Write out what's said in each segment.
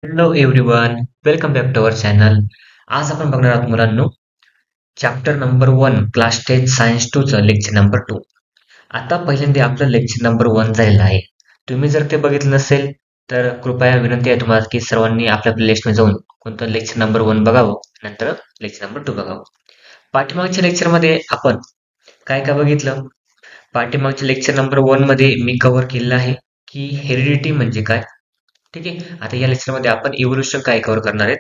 Hello everyone, welcome back to our channel. आज आपण बघणार आहोत मुलांनो, चॅप्टर नंबर 1 क्लास 10 सायन्स 2 चं लेक्चर नंबर 2. आता पहिल्यांदा आपलं लेक्चर नंबर 1 झालेलं आहे. तुम्ही जर ते बघितलं नसेल तर कृपया विनंती आहे तुम्हाला की सर्वांनी आपल्या प्लेलिस्टमध्ये जाऊन कोणतं लेक्चर नंबर 1 बघावं, नंतर लेक्चर नंबर 2 बघावं. पाठीमागच्या लेक्चरमध्ये आपण काय काय बघितलं? पाठीमागच्या लेक्चर नंबर 1 मध्ये मी कव्हर केलेलं आहे की हेरिडिटी म्हणजे काय. ठीक आहे. आता या लेक्चरमध्ये आपण इव्होल्युशन काय कव्हर करणार आहेत.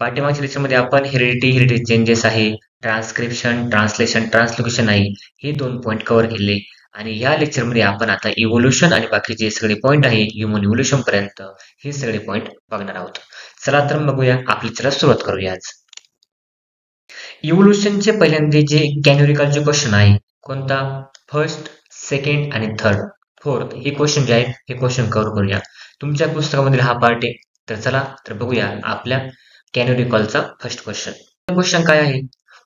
पाठीमागच्या लेक्चरमध्ये आपण हेरिडिटी चेंजेस आहे, ट्रान्सक्रिप्शन, ट्रान्सलेशन, ट्रान्सलोकेशन आहे, हे 2 पॉईंट कव्हर केले. आणि या लेक्चरमध्ये आपण आता इव्होल्युशन आणि बाकीचे सगळे पॉईंट आहे ह्युमन इव्होल्युशन पर्यंत हे सगळे पॉईंट बघणार आहोत. चला तर बघूया, आपली चला सुरुवात करूया आज. इव्होल्युशनचे पहिल्यांदा जे कॅनोरिकलचे क्वेश्चन आहे, कोणता? फर्स्ट, सेकंड आणि थर्ड, फोर्थ हे क्वेश्चन जे आहेत हे क्वेश्चन कव्हर करूया. तुमच्या पुस्तकामधील हा पार्ट आहे. तर चला तर बघूया आपल्या कॅनोरिकलचा फर्स्ट क्वेश्चन. क्वेश्चन काय आहे?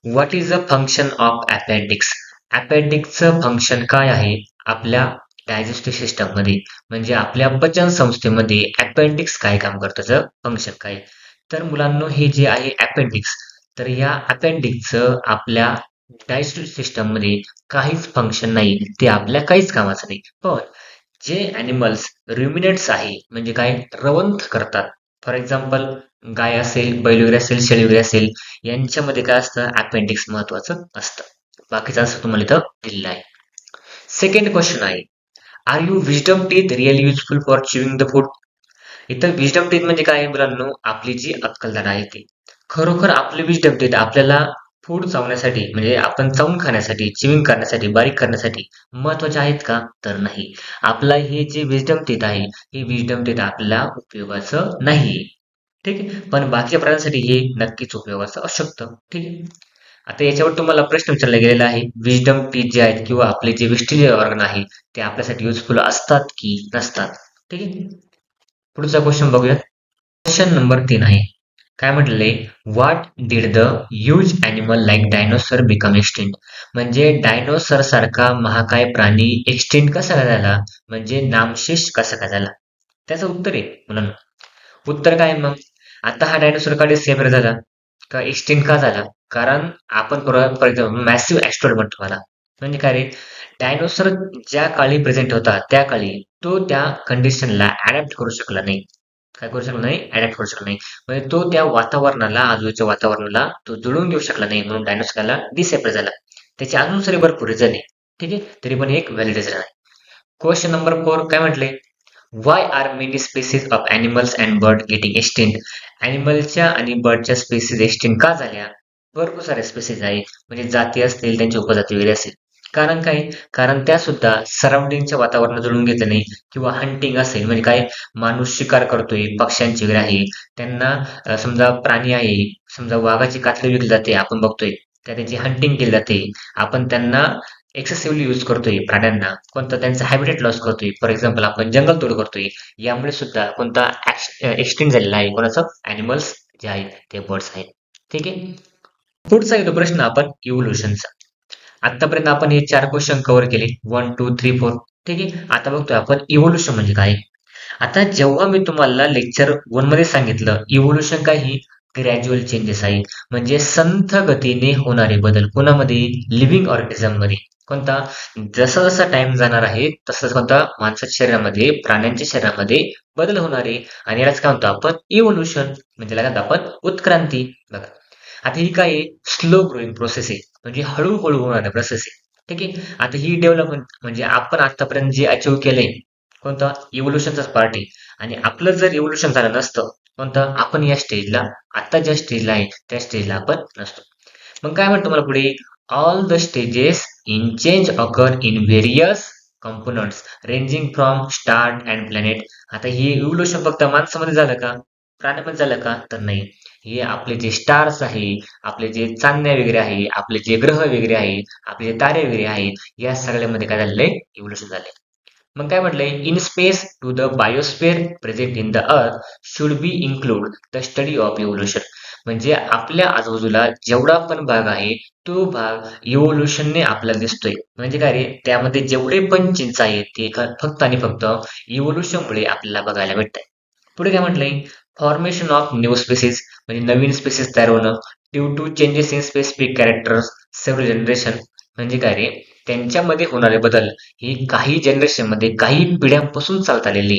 What is the function of appendix? अपेंडिक्सचं फंक्शन काय आहे आपल्या डायजेस्टिव्ह सिस्टम मध्ये, म्हणजे आपल्या पचन संस्थेमध्ये अपेंडिक्स काय काम करतं, फंक्शन काय? तर मुलांनो, हे जे आहे अपेंडिक्स, तर या अपेंडिक्सचं आपल्या डायजेस्टिव्ह सिस्टम मध्ये काहीच फंक्शन नाही, ते आपल्या काहीच कामाचं नाही. पण जे ॲनिमल्स रुमिनेट्स आहे, म्हणजे काय, रवंथ करतात, फॉर एक्झाम्पल गाय असेल, बैल वगैरे असेल, शेळी वगैरे असेल, यांच्यामध्ये काय असतं, अपेंडिक्स महत्वाचं असतं. बाकीचं असं तुम्हाला इथं दिलेलं आहे. सेकंड क्वेश्चन आहे, are you wisdom teeth really useful for chewing the food? इथं विजडम टीथ म्हणजे काय आहे मुलांनो? आपली जी अक्कलदाढ आहे ती. खरोखर आपली विजडम टीथ आपल्याला फूड चावण्यासाठी, म्हणजे आपण चावून खाण्यासाठी, चिविंग करण्यासाठी, बारीक करण्यासाठी महत्वाचे आहेत का? तर नाही. आपला हे जे विजडम टीथ आहे, हे विजडम टीथ आपल्याला उपयोगाचं नाही. ठीक आहे. पण बाकीच्या प्राण्यांसाठी हे नक्कीच उपयोगाचं असू शकतं. ठीक आहे. आता याच्यावर तुम्हाला प्रश्न विचारला गेलेला आहे, विजडम टीथ जे आहेत किंवा आपले जे वेस्टिजियल ऑर्गन आहे ते आपल्यासाठी युजफुल असतात की नसतात? ठीक आहे. पुढचा क्वेश्चन बघूया. क्वेश्चन नंबर 3 आहे. काय म्हटलंय? What did the huge animal like dinosaur become extinct? म्हणजे डायनोसर सारखा महाकाय प्राणी एक्सटिंक्ट कसा काय झाला, म्हणजे नामशेष कसा काय झाला? त्याचं उत्तर आहे मुलांना. उत्तर काय मग? आता हा डायनोसॉर का डिस्अपिअर झाला, का एक्सटिंक्ट का झाला? कारण आपण फॉर एक्झाम्पल मॅसिव्ह ॲस्ट्रॉइड म्हणतो मला, म्हणजे काय रे, डायनोसर ज्या काळी प्रेझेंट होता त्या काळी तो त्या कंडिशनला अडॅप्ट करू शकला नाही. काय करू शकला नाही? अडॅप्ट करू शकला नाही. म्हणजे तो त्या वातावरणाला, आजूबाजूच्या वातावरणाला तो जुळून घेऊ शकला नाही, म्हणून डायनोसॉरला डिसअपिअर झाला. त्याचे अजून सारे भरपूर रिझन आहे. ठीक आहे. तरी पण एक व्हॅलिड रिझन आहे. क्वेश्चन नंबर 4 काय म्हटले? Why are many species of animals and bird getting extinct? ॲनिमलच्या आणि बर्डच्या स्पेसिस एक्सटिंक्ट का झाल्या? भरपूर साऱ्या स्पेसिस आहे, म्हणजे जाती असतील, त्यांची उपजाती वगैरे असेल. कारण काय? कारण त्या सुद्धा सराउंडिंगच्या वातावरणात जुळून घेतलं नाही, किंवा हंटिंग असेल, म्हणजे काय, माणूस शिकार करतोय, पक्ष्यांची वगैरे आहे, त्यांना समजा प्राणी आहे, समजा वाघाची कातडी विकली जाते, आपण बघतोय, त्या त्यांची हंटिंग केली जाते, आपण त्यांना एक्सेसिव्हली यूज करतोय प्राण्यांना, कोणता त्यांचा हॅबिटेट लॉस करतोय, फॉर एक्झाम्पल आपण जंगल तोड करतोय, यामुळे सुद्धा कोणता एक्सटिंक्ट झालेला आहे, कोणाचं? ॲनिमल्स जे आहेत ते बर्ड्स आहेत. ठीक आहे. पुढचा येतो प्रश्न आपण इव्होल्युशनचा. आतापर्यंत आपण हे 4 क्वेश्चन कव्हर केले, 1 2 3 4. ठीक आहे. आता बघतोय आपण इव्होल्युशन म्हणजे काय. आता जेव्हा मी तुम्हाला लेक्चर 1 मध्ये सांगितलं इव्होल्युशन काय, ही ग्रॅज्युअल चेंजेस आहे, म्हणजे संथ गतीने होणारे बदल. कोणामध्ये? लिव्हिंग ऑर्गॅनिझम मध्ये. कोणता? जसा जसा टाइम जाणार आहे तसं कोणता? माणसाच्या शरीरामध्ये, प्राण्यांच्या शरीरामध्ये बदल होणारे, आणि यालाच काय म्हणतो आपण? इव्होल्युशन. म्हणजे याला काय आपण? उत्क्रांती. बघा, आता ही काय आहे? स्लो ग्रोईंग प्रोसेस आहे, म्हणजे हळूहळू होणारी प्रोसेस आहे. ठीक आहे. आता ही डेव्हलपमेंट म्हणजे आपण आतापर्यंत जे अचीव्ह केलंय, कोणता? इव्होल्युशनचाच पार्ट आहे. आणि आपलं जर इव्होल्युशन झालं नसतं, कोणतं? आपण या स्टेजला, आता ज्या स्टेजला आहे त्या स्टेजला आपण नसतो. मग काय म्हणतो मला पुढे? All the stages in change occur in various components ranging from star and planet. आता हे इव्होल्युशन फक्त माणसामध्ये झालं का, प्राण्यामध्ये झालं का? तर नाही. हे आपले जे स्टार्स आहे, आपले जे चांदण्या वगैरे आहे, आपले जे ग्रह वगैरे आहे, आपले जे तारे वगैरे आहेत, या सगळ्यामध्ये काय झालेलं आहे? इव्होल्युशन झालंय. मग काय म्हटलंय? In space to the biosphere present in the earth should be include the study of evolution. म्हणजे आपल्या आजूबाजूला जेवढा पण भाग आहे तो भाग इव्होल्युशनने आपल्याला दिसतोय. म्हणजे काय रे, त्यामध्ये जेवढे पण चिंच आहेत ते फक्त आणि फक्त इव्होल्युशनमुळे आपल्याला बघायला भेटतंय. पुढे काय म्हटलंय? फॉर्मेशन ऑफ न्यू स्पेसिस म्हणजे नवीन स्पेसिस तयार होणं, due to changes in specific characters several generation म्हणजे काय रे, त्यांच्यामध्ये होणारे बदल ही काही जनरेशन मध्ये काही पिढ्यांपासून चालत आलेली.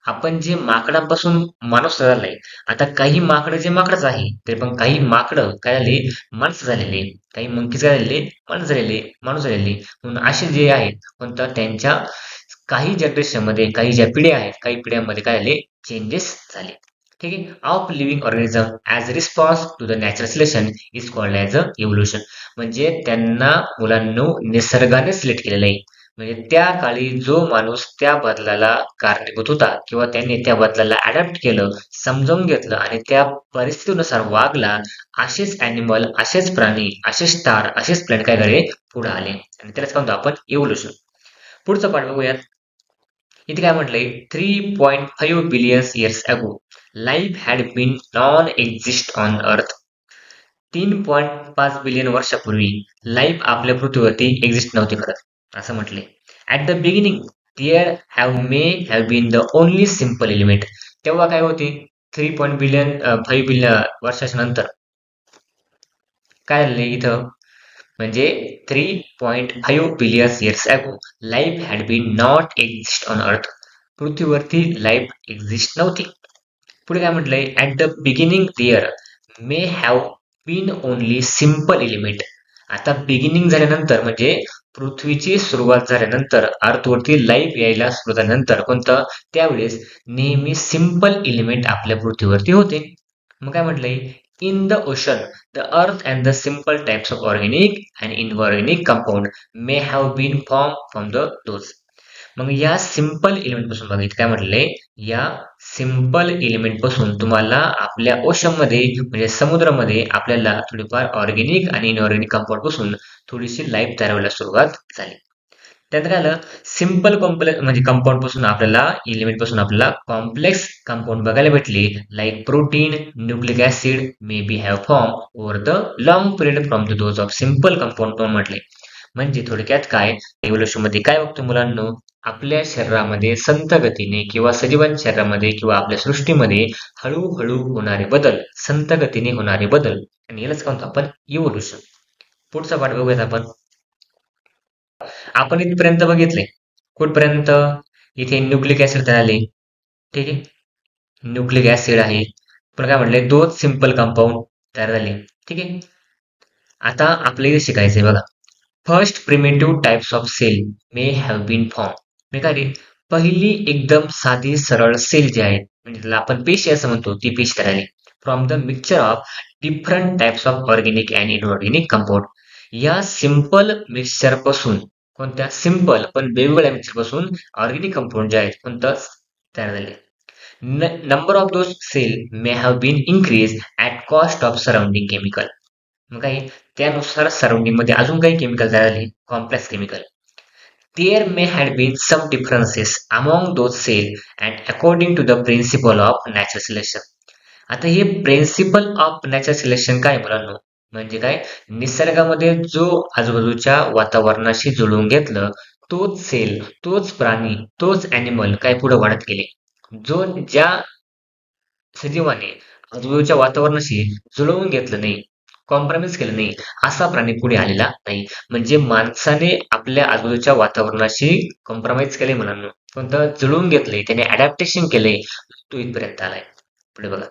आपण जे माकडांपासून माणूस झालाय, आता काही माकडं जे माकडच आहे, तरी पण काही माकडं काय झाले, माणसं झालेले, काही मंकीज काय झालेले, माणूस झालेले. म्हणून असे जे आहेत कोणतं त्यांच्या काही जनरेशन मध्ये काही ज्या पिढ्या आहेत, काही पिढ्यांमध्ये काय झाले, चेंजेस झाले. ठीक आहे. Of living organism as response to the natural selection is called as a evolution. म्हणजे त्यांना मुलांनो निसर्गाने सिलेक्ट केलेलं आहे. म्हणजे त्या काळी जो माणूस त्या बदलाला कारणीभूत होता किंवा त्यांनी त्या बदलाला अडॅप्ट केलं, समजावून घेतलं आणि त्या परिस्थितीनुसार वागला, असेच अॅनिमल, असेच प्राणी, असेच स्टार, असेच प्लॅनेट काय झाले, पुढे आले आणि त्यालाच काय म्हणतो आपण, इव्होल्युशन. पुढचं पाठ बघूयात. इथे काय म्हटलंय, 3.5 billion years ago life had been non exist on earth. 3.5 billion वर्षापूर्वी लाईफ आपल्या पृथ्वीवरती एक्झिस्ट नव्हती करत, असं म्हटले. At the beginning there have been the only simple element. तेव्हा काय होते, 3.5 बिलियन वर्षाच्या नंतर काय झाले इथं, म्हणजे 3.5 billion years ago life had been not exist on earth. पृथ्वीवरती लाईफ एक्झिस्ट नव्हती. पुढे काय म्हटलंय, at the beginning there may have been only simple element. आता बिगिनिंग झाल्यानंतर म्हणजे पृथ्वीची सुरुवात झाल्यानंतर अर्थवरती लाईफ यायला सुरुवात झाल्यानंतर कोणतं, त्यावेळेस नेहमी सिम्पल एलिमेंट आपल्या पृथ्वीवरती होते. मग काय म्हटलंय, in the ocean the earth and the simple types of organic and inorganic compound may have been form from the those. मग या सिंपल एलिमेंट पासून बघितलं काय म्हटलंय, या सिंपल एलिमेंट पासून तुम्हाला आपल्या ओशन मध्ये म्हणजे समुद्रामध्ये आपल्याला थोडीफार ऑर्गॅनिक आणि इनऑर्गॅनिक कंपाऊंड पासून थोडीशी लाईफ तयार व्हायला सुरुवात झाली. त्यानंतर काय झालं, सिंपल कॉम्प्लेक्स म्हणजे कंपाऊंड पासून आपल्याला एलिमेंट पासून आपल्याला कॉम्प्लेक्स कंपाऊंड बघायला भेटली, like protein, nucleic acid may be have form over the long period from the those of simple compound पण म्हटले. म्हणजे थोडक्यात काय, एव्होल्युशन मध्ये काय बघतो मुलांनो, आपल्या शरीरामध्ये संथ गतीने किंवा सजीवांच्या शरीरामध्ये किंवा आपल्या सृष्टीमध्ये हळूहळू होणारे बदल, संथ गतीने होणारे बदल, आणि यालाच काय म्हणतो आपण, इव्होल्युशन. पुढचा पाठ बघूयात आपण. आपण इथपर्यंत बघितले, कुठपर्यंत, इथे न्यूक्लिक ऍसिड तयार झाले. ठीक आहे, न्यूक्लिक ऍसिड आहे, पण काय म्हटले, दोन सिंपल कंपाऊंड तयार झाले. ठीक आहे. आता आपल्याला इथे शिकायचंय बघा, first primitive types of cell may have been form. म्हणजे काय रे, पहिली एकदम साधी सरळ सेल जी आहेत म्हणजे त्याला आपण पेशी असं म्हणतो, ती पेशी तयार झाली from the mixture of different types of organic and inorganic compound. या सिंपल मिक्सचर पासून, कोणत्या सिंपल पण वेगवेगळ्या मिक्सचर पासून ऑर्गॅनिक कंपाऊंड जे आहेत कोणतं तयार झाले. Number of those cell may have been increase at cost of surrounding chemical. मग काही त्यानुसार सराउंडिंग मध्ये अजून काही केमिकल तयार झाले, complex chemical. There may have been some differences among those cells and according to the principle of natural selection. आता हे प्रिन्सिपल ऑफ नॅचरल सिलेक्शन काय मुलांनो, म्हणजे काय, निसर्गामध्ये जो आजूबाजूच्या वातावरणाशी जुळवून घेतलं, तोच सेल, तोच प्राणी, तोच अॅनिमल काय पुढे वाढत गेले. जो ज्या सजीवाने आजूबाजूच्या वातावरणाशी जुळवून घेतलं नाही, कॉम्प्रोमाइज केलं नाही, असा प्राणी पुढे आलेला नाही. म्हणजे माणसाने आपल्या आजूबाजूच्या वातावरणाशी कॉम्प्रोमाइज केले मुलांना, कोणतं, जुळवून घेतले, त्याने अडॅप्टेशन केले, तो इथपर्यंत आलाय. पुढे बघा,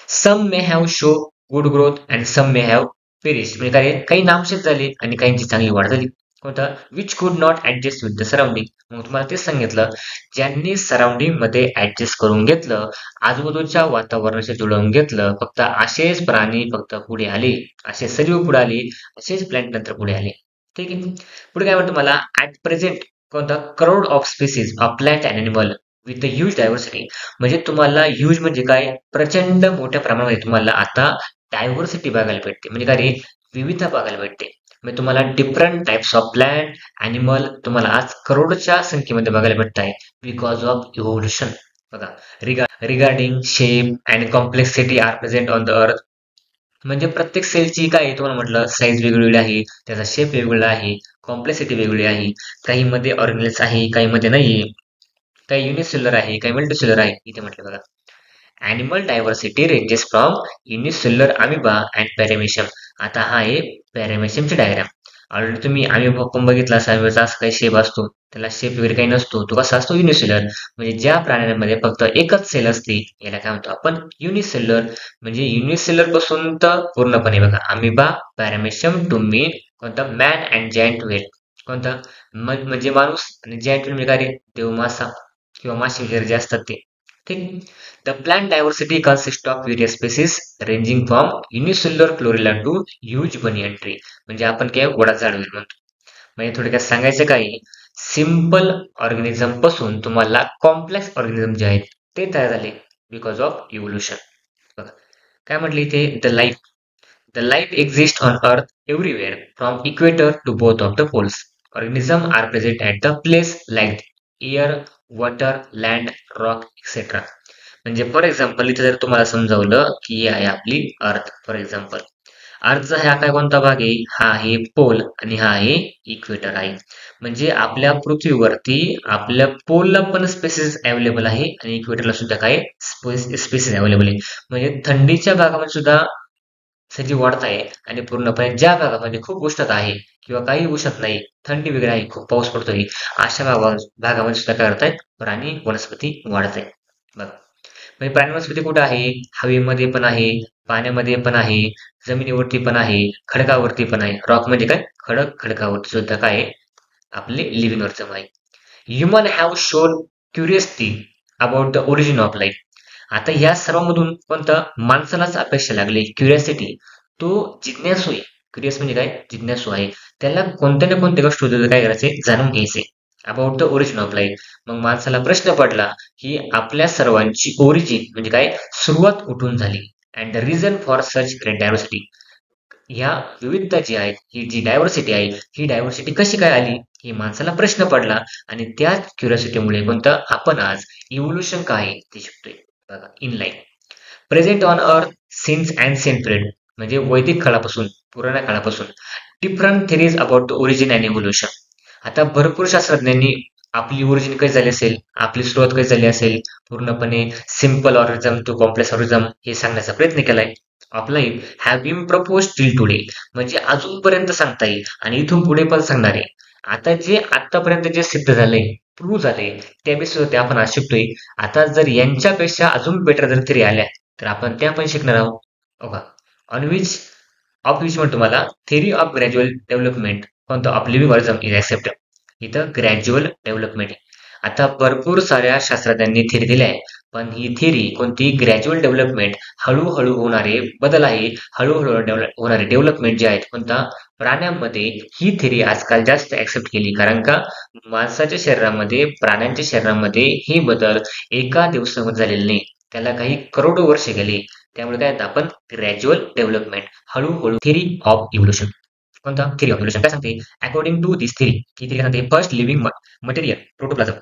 some may have show good growth and some may have perish. म्हणजे काय, काही नामशेष झाले आणि काहींची चांगली वाढ झाली. कोणता, which could not adjust with the surrounding. मग तुम्हाला तेच सांगितलं, ज्यांनी सराउंडिंग मध्ये ऍडजस्ट करून घेतलं, आजूबाजूच्या वातावरणाशी जुळवून घेतलं, फक्त असेच प्राणी फक्त पुढे आले, असे सजीव पुढे आले, असेच प्लॅन्ट नंतर पुढे आले. ठीक आहे. पुढे काय म्हणतो मला, ऍट प्रेझेंट कोणता, crore of species of plant and animal with huge diversity. म्हणजे तुम्हाला ह्यूज म्हणजे काय, प्रचंड मोठ्या प्रमाणामध्ये तुम्हाला आता डायव्हर्सिटी बघायला भेटते. म्हणजे काय, विविधता बघायला भेटते. म्हणजे तुम्हाला different types of plant, animal तुम्हाला आज करोडच्या संख्येमध्ये बघायला भेटत आहे, बिकॉज ऑफ इव्होल्युशन. बघा, regarding shape and complexity are present on the earth. म्हणजे प्रत्येक सेलची काय आहे, तुम्हाला म्हटलं, साईज वेगवेगळी आहे, त्याचा शेप वेगवेगळा आहे, कॉम्प्लेक्सिटी वेगवेगळी आहे, काही मध्ये ऑर्गॅनिल्स आहे, काही मध्ये नाही, काही युनिसेल्युलर आहे, काही मल्टीसेल्युलर आहे, इथे म्हटलं बघा. Animal diversity ranges from unicellular amoeba and paramecium. आता हा आहे पॅरामेशियमची डायग्राम. ऑलरेडी तुम्ही अमिबा पण बघितला असा, अमिबाचा असा काही शेप असतो, त्याला शेप वगैरे काही नसतो, तो कसा असतो युनिसेल्युलर. म्हणजे ज्या प्राण्यांमध्ये फक्त एकच सेल असते याला काय म्हणतो आपण युनिसेल्युलर. म्हणजे युनिसेल्युलर पासून तर पूर्णपणे बघा अमिबा, पॅरामेशियम टू मीन कोणता मॅन अँड जायंट व्हेल. कोणता म्हणजे माणूस, आणि जायंट व्हेल म्हणजे काय रे, देव मासा किंवा मासे वगैरे जे असतात ते. ठीक. The plant diversity consists of various species ranging from unicellular chlorella to huge banyan tree. म्हणजे आपण काय वडा झाड वगैरे म्हणतो. म्हणजे थोडक्यात सांगायचं काय, सिम्पल ऑर्गॅनिझम पासून तुम्हाला कॉम्प्लेक्स ऑर्गॅनिझम जे आहेत ते तयार झाले बिकॉज ऑफ इव्होल्युशन. बघा काय म्हटले इथे, the life exist on earth everywhere from equator to both of the poles. Organism are present at the place like air, water, land, rock etcetera. म्हणजे फॉर एक्झाम्पल इथे जर तुम्हाला समजावलं की ही आहे आपली अर्थ. फॉर एक्झाम्पल अर्थचा हा काय कोणता भाग आहे, हा आहे पोल आणि हा आहे इक्वेटर आहे. म्हणजे आपल्या पृथ्वीवरती आपल्या पोलला पण स्पेसिस अवेलेबल आहे आणि इक्वेटरला सुद्धा काय स्पेसिस अवेलेबल आहे. म्हणजे थंडीच्या भागामध्ये सुद्धा सजीव वाढत आहे आणि पूर्णपणे ज्या भागामध्ये खूप उष्णता आहे किंवा काही उष्णत नाही, थंडी वगैरे आहे, खूप पाऊस पडतोय, अशा भागामध्ये सुद्धा काय करतायत, प्राणी वनस्पती वाढत आहे. बघ म्हणजे प्राणी वनस्पती कुठं आहे, हवेमध्ये पण आहे, पाण्यामध्ये पण आहे, जमिनीवरती पण आहे, खडकावरती पण आहे. रॉक म्हणजे काय, खडकावरती सुद्धा काय आहे, आपले लिव्हिंग ऑर्गॅनिझम आहे. Human have shown curiosity about the origin of life. आता ह्या सर्वांमधून कोणतं माणसालाच अपेक्षा लागली क्युरियोसिटी, तो जिज्ञासू आहे. क्युरियस म्हणजे काय, जिज्ञासू आहे. त्याला कोणत्या ना कोणत्या गोष्टी काय करायचे, जाणून घ्यायचे about the origin of life. मग माणसाला प्रश्न पडला की आपल्या सर्वांची ओरिजिन म्हणजे काय, सुरुवात कुठून झाली, and the reason for such great diversity. ह्या विविधता जी आहे, ही जी डायव्हर्सिटी आहे, ही डायव्हर्सिटी कशी काय आली, ही माणसाला प्रश्न पडला. आणि त्याच क्युरियोसिटीमुळे कोणतं आपण आज इव्होल्युशन काय आहे ते शिकतोय. बघा in life present on earth since ancient period. म्हणजे वैदिक काळापासून, पुराण्या काळापासून different theories about the origin and evolution. आता भरपूर शास्त्रज्ञांनी आपली ओरिजिन कशी झाली असेल, आपली सुरुवात कशी झाली असेल, पूर्णपणे simple organism to complex organism हे सांगण्याचा प्रयत्न केलाय. Of life have been propose till today. म्हणजे अजूनपर्यंत सांगता येईल आणि इथून पुढे पण सांगणार आहे. आता जे आतापर्यंत जे सिद्ध झालंय, प्रूव्ह झालंय, त्या बेसिसवरती आपण आज शिकतोय. आता जर यांच्यापेक्षा अजून बेटर जर थिअरी आल्या तर आपण त्या पण शिकणार आहोत. बघा ऑन विच ऑफ विच म्हणतो तुम्हाला थिअरी ऑफ ग्रॅज्युअल डेव्हलपमेंट कोणतं of living organism is accepted. इथं ग्रॅज्युअल डेव्हलपमेंट आहे. आता भरपूर साऱ्या शास्त्रज्ञांनी थिअरी दिल्या आहे, पण ही थिअरी कोणती, ग्रॅज्युअल डेव्हलपमेंट, हळूहळू होणारे बदल आहे, हळूहळू होणारे डेव्हलपमेंट जे आहेत कोणता, प्राण्यांमध्ये. ही थिअरी आजकाल जास्त ऍक्सेप्ट केली, कारण का माणसाच्या शरीरामध्ये, प्राण्यांच्या शरीरामध्ये हे बदल एका दिवसामध्ये झालेले नाही, त्याला काही करोडो वर्ष गेले. त्यामुळे काय म्हणतात आपण, ग्रॅज्युअल डेव्हलपमेंट, हळूहळू. थिअरी ऑफ इव्होल्युशन कोणता, थिअरी ऑफ इव्होल्युशन काय सांगते, अकॉर्डिंग टू दिस थिअरी, ही थिअरी सांगते first living material protoplasm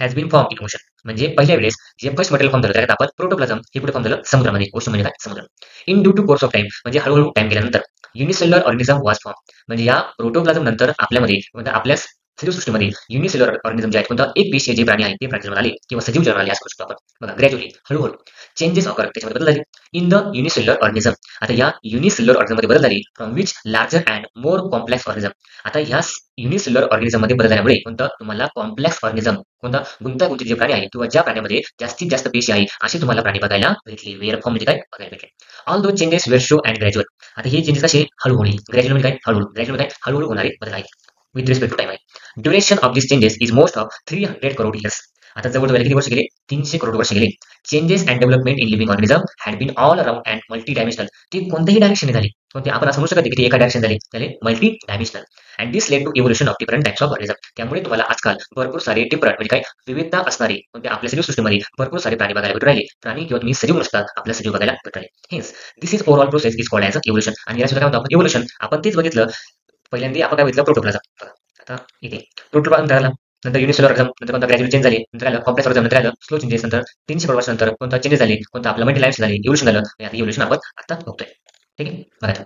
has been form in ocean. म्हणजे पहिल्या वेळेस जे फर्स्ट मटेरियल फॉर्म झालं त्यात आपण प्रोटोप्लाझम हे कुठे फॉर्म झालं, समुद्रामध्ये. ओशन म्हणजे काय, समुद्र. In due to course of time म्हणजे हळूहळू टाइम गेल्यानंतर युनिसेल्युलर ऑर्गॅनिझम वॉज फॉर्म. म्हणजे या प्रोटोप्लाझम नंतर आपल्यामध्ये आपल्या सजीवसृष्टीमध्ये युनिसेल्युलर ऑर्गॅनिझम जे आहेत कोणता, एक पेशीय जे प्राणी आहेत ते प्राणी जन्माला आले किंवा सजीव जन्माला आले असं करू शकतो आपण. बघा ग्रॅज्युअली हळूहळू चेंजेस ऑकर, त्याच्यामध्ये बदल झाले इन द युनिसेल्युलर ऑर्गॅनिझम. आता या युनिसेल्युलर ऑर्गॅनिझम मध्ये बदल झाले from which larger and more complex organism. आता ह्या युनिसेल्युलर ऑर्गॅनिझम मध्ये बदल झाल्यामुळे कोणतं, तुम्हाला कॉम्प्लेक्स ऑर्गॅनिझम कोणता, गुंतागुंतीचे जे प्राणी आहे किंवा ज्या प्राण्यामध्ये जास्तीत जास्त पेशी आहे असे तुम्हाला प्राणी बघायला भेटले. वेअर फॉर्म म्हणजे काय, बघायला भेटले. Although changes were show and gradual. आता हे चेंजेस कसे, हळूहळू. ग्रॅज्युअल म्हणजे काय, हळूहळू. ग्रॅज्युअल म्हणजे काय, हळूहळू होणारे बदल आहे विथ रिस्पेक्ट टू टाइम आहे. Duration of this changes is most of 300 crore years. आता जवळजवळ किती वर्ष गेले, 300 करोड वर्ष गेले. Changes and development in living organism had been all around and multi dimensional. ते कोणत्याही डायरेक्शन झाली, कोणते आपण असं म्हणू शकत की ते एका डायरेक्शन झाले multi dimensional. And this led to evolution of different types of organism. त्यामुळे तुम्हाला आजकाल भरपूर सारे डिफरंट म्हणजे काय, विविधता असणारे कोणते आपल्या सजीव सृष्टीमध्ये भरपूर सारे प्राणी बघायला भेटू राहिले. प्राणी किंवा तुम्ही सजीव नसतात, आपल्या सजीव बघायला भेटू राहिले. Hence this is overall process is called as evolution. आणि याला सुद्धा काय म्हणतो आपण, इव्होल्युशन. आपण तेच बघितलं पहिल्यांदा, आपण काय बघितलं, प्रोटोप्लाझम. आता इथे प्रोटोप्लाझम झाला, नंतर युनिसेल्युलर ऑर्गॅनिझम, नंतर कोणता ग्रॅज्युअल चेंज झाले, नंतर आलं कॉम्प्लेक्स ऑर्गॅनिझम, नंतर आलं स्लो चेंजेस, नंतर 300 करोड वर्षानंतर कोणता चेंजेस झाले, कोणता आपला मल्टी लाईफ झाले, इव्होल्युशन झालं. आता इव्होल्युशन आपण आता बघतोय. ठीक आहे बघा.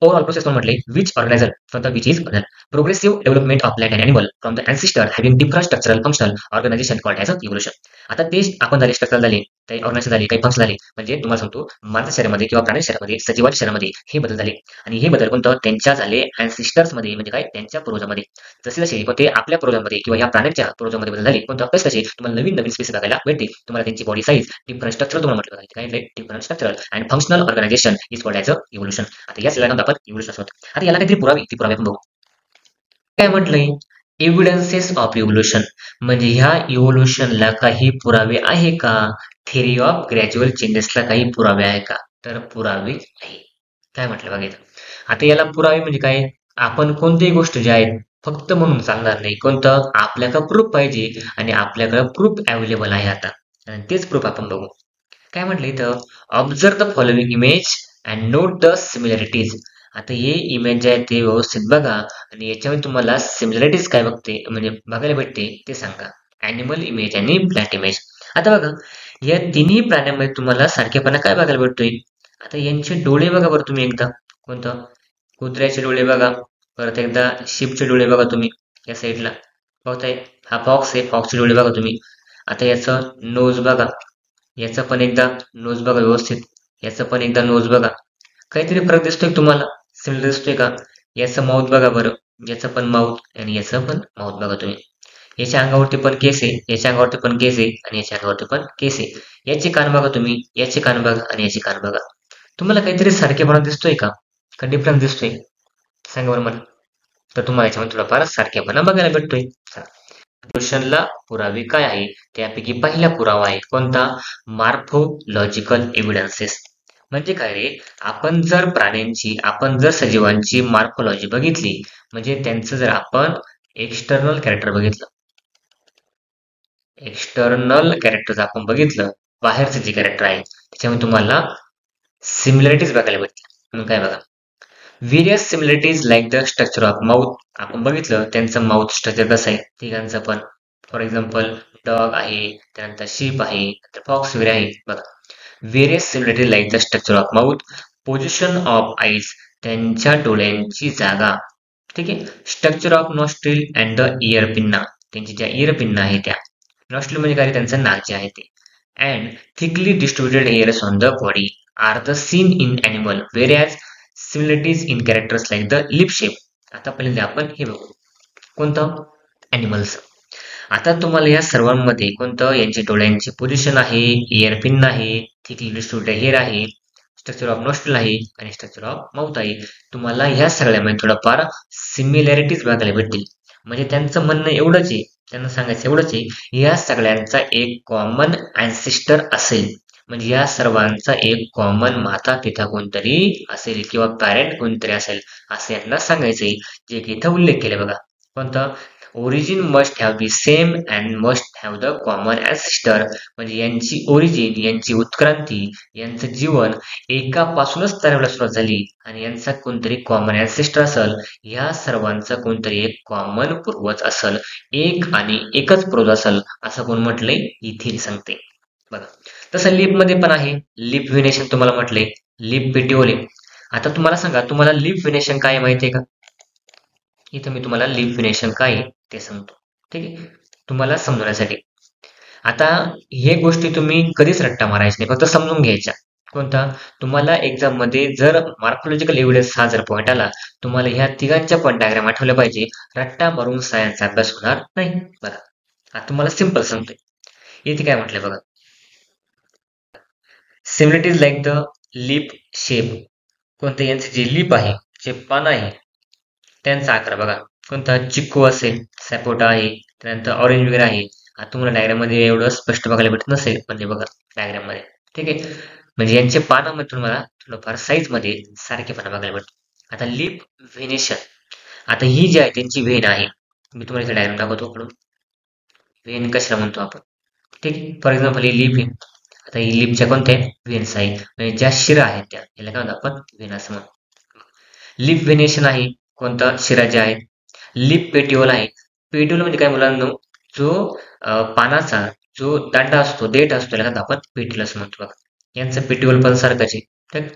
Overall process पण म्हटले which organizer from the which is progressive development of plant and animal from the ancestor having different structural functional organization called as a evolution. आता ते आपण झाले स्ट्रक्चरल झाले, काही ऑर्गनायझेशन झाले, काही फंक्शन झाले. म्हणजे तुम्हाला सांगतो मानवी शरीरामध्ये किंवा प्राणी शरीरामध्ये, सजीवाच्या शरीरामध्ये हे बदल झाले आणि हे बदल कोणतं त्यांच्या झाले ancestors मध्ये म्हणजे काय त्यांच्या पूर्वजांमध्ये. जसे जसे पण ते आपल्या पूर्वजांमध्ये किंवा या प्राण्यांच्या पूर्वजांमध्ये बदल झाले कोणतं कसे कसे तुम्हाला नवीन नवीन स्पेसिस बघायला भेटते. तुम्हाला त्यांची बॉडी साईज डिफरंट स्ट्रक्चर तुम्हाला म्हटलं काय different structural and functional organization is called as a evolution. आता या सगळ्यांना आपण इव्होल्यूशन असतो. आता याला काहीतरी पुरावे ती पुरावे आपण बघू. काय म्हटलंय एव्हिडन्सेस ऑफ इव्होल्यूशन म्हणजे ह्या इव्होल्यूशनला काही पुरावे आहे का? थेरी ऑफ ग्रॅज्युअल चेंजेसला काही पुरावे आहे का? तर पुरावे आहे. काय म्हटलं बघा इथं. आता याला पुरावे म्हणजे काय? आपण कोणतीही गोष्ट जी आहे फक्त म्हणून चालणार नाही. कोणतं? आपल्याकडे प्रूफ पाहिजे आणि आपल्याकडे प्रूफ अवेलेबल आहे आता. आणि तेच प्रूफ आपण बघू. काय म्हटलं इथं observe the following image and note the similarities. आता हे इमेज जे आहे ते व्यवस्थित बघा आणि याच्यामध्ये तुम्हाला सिमिलॅरिटीज काय बघते म्हणजे बघायला भेटते ते सांगा. ॲनिमल इमेज आणि प्लॅंट इमेज. आता बघा या तिन्ही प्राण्यांमध्ये तुम्हाला सारखेपणा काय बघायला भेटतोय. आता यांचे डोळे बघा बरं तुम्ही एकदा. कोणतं? कुत्र्याचे डोळे बघा. परत एकदा शिपचे डोळे बघा तुम्ही या साईडला बघताय. हा फॉक्स आहे, फॉक्सचे डोळे बघा तुम्ही. आता याचं नोज बघा. याचा पण एकदा नोज बघा व्यवस्थित. याचा पण एकदा नोज बघा. काहीतरी फरक दिसतोय का तुम्हाला? सिमिलर दिसतोय का? याचं माउथ बघा बरं. याचं पण माउथ आणि याचं पण माउथ बघा तुम्ही. याच्या अंगावरती पण केस आहे, याच्या अंगावरती पण केस आहे आणि याच्या अंगावरती पण केस आहे. याचे कान बघा तुम्ही, याचे कान बघा आणि याचे कान बघा. तुम्हाला काहीतरी सारखेपणा दिसतोय का? का डिफरन्स दिसतोय? सांगा बरं मला. तर तुम्हाला याच्यामध्ये थोडाफार सारखेपणा बघायला भेटतोय. क्वेश्चनला पुरावे काय आहे? त्यापैकी पहिला पुरावा आहे कोणता? Morphological evidences. म्हणजे काय रे? आपण जर सजीवांची मार्फोलॉजी बघितली म्हणजे त्यांचं जर आपण एक्सटर्नल कॅरेक्टर बघितलं, एक्सटर्नल कॅरेक्टर आपण बघितलं, बाहेरचे जे कॅरेक्टर आहे त्याच्यामध्ये तुम्हाला सिमिलॅरिटीज बघायला भेटतील. मग काय बघा various similarities like the structure of mouth. आपण बघितलं त्यांचं माउथ स्ट्रक्चर कसं आहे तिघांचं पण. फॉर एक्झाम्पल डॉग आहे, त्यानंतर शीप आहे, फॉक्स वगैरे आहे बघा. Various similarities like the structure of mouth, position of eyes त्यांच्या डोळ्यांची जागा, ठीक आहे. Structure of nostril and the year pinna त्यांची ज्या इयर पिन्ना आहे त्या. नॉस्ट्रिल म्हणजे काय? त्यांचं नाक जे आहे ते. And thickly distributed hairs on the body are the seen in animal various similarities in characters like the lip shape. आता पहिल्यांदा आपण हे बघू कोणतं? ॲनिमल्स. आता तुम्हाला या सर्वांमध्ये कोणतं यांची डोळ्यांची पोझिशन आहे, इयर पिन आहे, थिकली डिस्ट्रीब्युटेड हेअर आहे, स्ट्रक्चर ऑफ नॉस्ट्रिल आहे आणि स्ट्रक्चर ऑफ माउथ आहे. तुम्हाला ह्या सगळ्यामध्ये थोडाफार सिमिलॅरिटीज बघायला भेटतील. म्हणजे त्यांचं म्हणणं एवढंच आहे, त्यांना सांगायचं एवढंच आहे, या सगळ्यांचा एक कॉमन अँसेस्टर असेल. म्हणजे या सर्वांचा एक कॉमन माता पिता कोणतरी असेल किंवा पॅरेंट कोणतरी असेल असं यांना सांगायचंय. जे की इथं उल्लेख केले बघा कोणता? Origin must have B same and must have the common ancestor. म्हणजे यांची ओरिजिन, यांची उत्क्रांती, यांचं जीवन एकापासूनच तयार व्हायला सुरुवात झाली आणि यांचा कोणतरी कॉमन अँसेस्टर असेल. या सर्वांचा कोणतरी एक कॉमन पूर्वज असेल, एक आणि एकच पूर्वज असेल असं कोण म्हटलंय? ही थिअरी सांगते बघा. तसं लिप मध्ये पण आहे. लिप व्हेनेशन तुम्हाला म्हटले, लिप पेटिओले. आता तुम्हाला सांगा तुम्हाला लिप व्हेनेशन काय माहितीये का? इथं मी तुम्हाला लिप व्हेनेशन काय आहे ते सांगतो, ठीक आहे, तुम्हाला समजण्यासाठी. आता हे गोष्टी तुम्ही कधीच रट्टा मारायच्या नाही, फक्त समजून घ्यायच्या. कोणता? तुम्हाला एक्झाम मध्ये जर मार्फोलॉजिकल एव्हिडन्स हा जर पॉईंट आला, तुम्हाला ह्या तिघांच्या पण डायग्राम आठवल्या पाहिजे. रट्टा मारून सायन्सचा अभ्यास होणार नाही. बघा आता तुम्हाला सिंपल सांगतोय. इथे काय म्हटलंय बघा. Similarities like the lip shape. कोणतं? यांचे जे लिप आहे, जे पान आहे त्यांचा आकार बघा. कोणता? चिक्कू असेल, सपोटा आहे, त्यानंतर ऑरेंज वगैरे आहे. आता तुम्हाला डायग्राम मध्ये एवढं स्पष्ट बघायला भेटत नसेल, पण हे बघा डायग्राम मध्ये, ठीक आहे. म्हणजे यांच्या पानामध्ये तुम्हाला थोडंफार साईज मध्ये सारखेपणा बघायला भेटतो. आता लिप व्हेनेशन. आता ही जी आहे त्यांची व्हेन आहे. मी तुम्हाला इथे डायग्राम दाखवतो कडून. व्हेन कशाला म्हणतो आपण, ठीक आहे. फॉर एक्झाम्पल ही लिप आहे. आता ही लिपच्या कोणत्या व्हेन्स आहे म्हणजे ज्या शिरा आहेत त्या, याला काय म्हणतो आपण? व्हेन असं म्हणतो. लिप व्हेनेशन आहे. कोणता? शिरा ज्या आहेत. लिप पेटिओल आहे. पेटिओल म्हणजे काय मुलांनो? जो पानाचा जो दांडा असतो, देठ असतो, त्याला आपण पेटिओल असं म्हणतो बघा. यांचं पेटिओल पण सारखंच आहे, ठीक.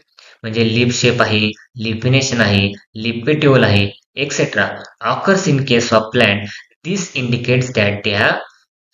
म्हणजे लिप शेप आहे, लिपिनेशन आहे, लिपिट्यूल आहे, etcetera occurs in case of plant. This indicates that they have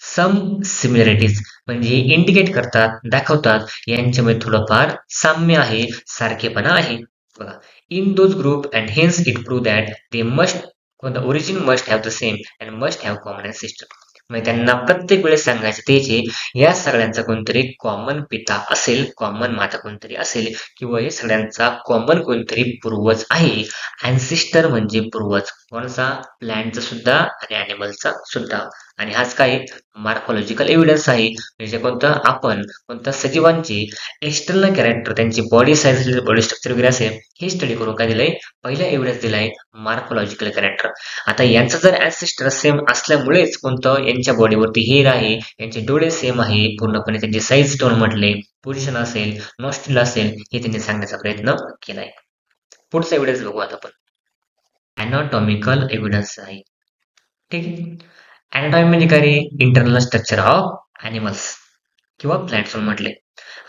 some similarities, म्हणजे इंडिकेट करतात, दाखवतात यांच्यामध्ये थोडंफार साम्य आहे, सारखेपणा आहे. बघा, in those group and hence it prove that they must, the origin must have the same and must have common ancestor. म्हणजे त्यांना प्रत्येक वेळेस सांगायचं त्याचे या सगळ्यांचा कोणतरी कॉमन पिता असेल, कॉमन माता कोणतरी असेल, किंवा या सगळ्यांचा कॉमन कोणतरी पूर्वज आहे. अँसिस्टर म्हणजे पूर्वज, कोणाचा? प्लॅन्टचा सुद्धा आणि अॅनिमलचा सुद्धा. आणि हाच काय मार्फॉलॉजिकल एव्हिडन्स आहे, म्हणजे कोणत्या सजीवांचे एक्सटर्नल कॅरेक्टर, त्यांची बॉडी साईज, बॉडी स्ट्रक्चर वगैरे असेल, हे स्टडी करून काय दिलंय, पहिला एव्हिडन्स दिलाय मार्फॉलॉजिकल कॅरेक्टर. आता यांचं जर अँसेस्टर सेम असल्यामुळेच कोणतं यांच्या बॉडीवरती हेअर आहे, यांचे डोळे सेम आहे, पूर्णपणे त्यांची साईज टोन म्हटले, पोझिशन असेल, नॉस्ट्रिल असेल, हे त्यांनी सांगण्याचा प्रयत्न केलाय. पुढचा एव्हिडन्स बघू आता आपण. अॅनाटॉमिकल एव्हिडन्स आहे. ठीक आहे. अॅनाटॉमी म्हणजे काय रे? इंटरनल स्ट्रक्चर ऑफ ॲनिमल्स किंवा प्लॅंट्स म्हटले.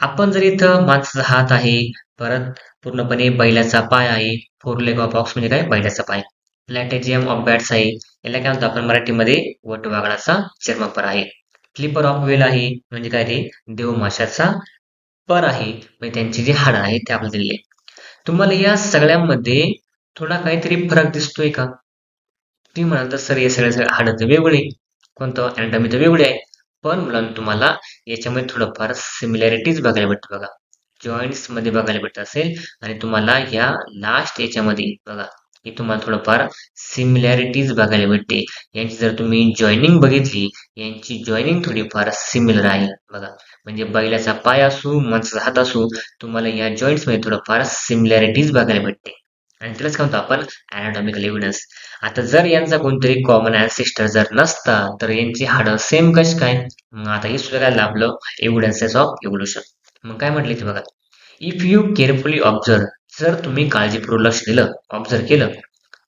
आपण जर इथं माणसाचा हात आहे, परत पूर्णपणे बैलाचा पाय आहे, फोर लेग ऑफ ऑक्स म्हणजे काय? बैलाचा पाय. प्लॅटेजियम ऑफ बॅट्स आहे, याला काय म्हणतो आपण मराठीमध्ये? वटवाघळाचा चर्मपर आहे. फ्लिपर ऑफ वेल आहे, म्हणजे काय रे? देवमाशाचा पर आहे, म्हणजे त्यांची जी हाडं आहेत ते आपल्याला दिलेले. तुम्हाला या सगळ्यांमध्ये थोडा काहीतरी फरक दिसतोय का? तुम्ही म्हणाल तर सर हे सगळे हाडं तर वेगळे, कोणतं अॅनाटॉमी तर वेगळे आहे, पण मुलांना तुम्हाला याच्यामध्ये थोडंफार सिमिलॅरिटीज बघायला भेटतं. बघा, जॉईंट्स मध्ये बघायला भेटत असेल, आणि तुम्हाला या लास्ट याच्यामध्ये बघा, हे तुम्हाला थोडंफार सिमिलॅरिटीज बघायला भेटते. यांची जर तुम्ही जॉईनिंग बघितली, यांची जॉईनिंग थोडीफार सिमिलर आहे. बघा, म्हणजे बैलाचा पाय असू, माणसाचा हात असू, तुम्हाला या जॉईंट्स मध्ये थोडंफार सिमिलॅरिटीज बघायला भेटते, आणि त्यालाच काय म्हणतो आपण? अॅनाटॉमिकल एव्हिडन्स. आता जर यांचा कोणतरी कॉमन अँसेस्टर जर नसता, तर यांची हाडं सेम कशी काय? मग आता हे सुद्धा काय आपलं एव्हिडन्सेस ऑफ इव्होल्युशन. मग काय म्हटले ते बघा, इफ यू केअरफुली ऑब्झर्व, जर तुम्ही काळजीपूर्वक लक्ष दिलं, ऑब्झर्व केलं,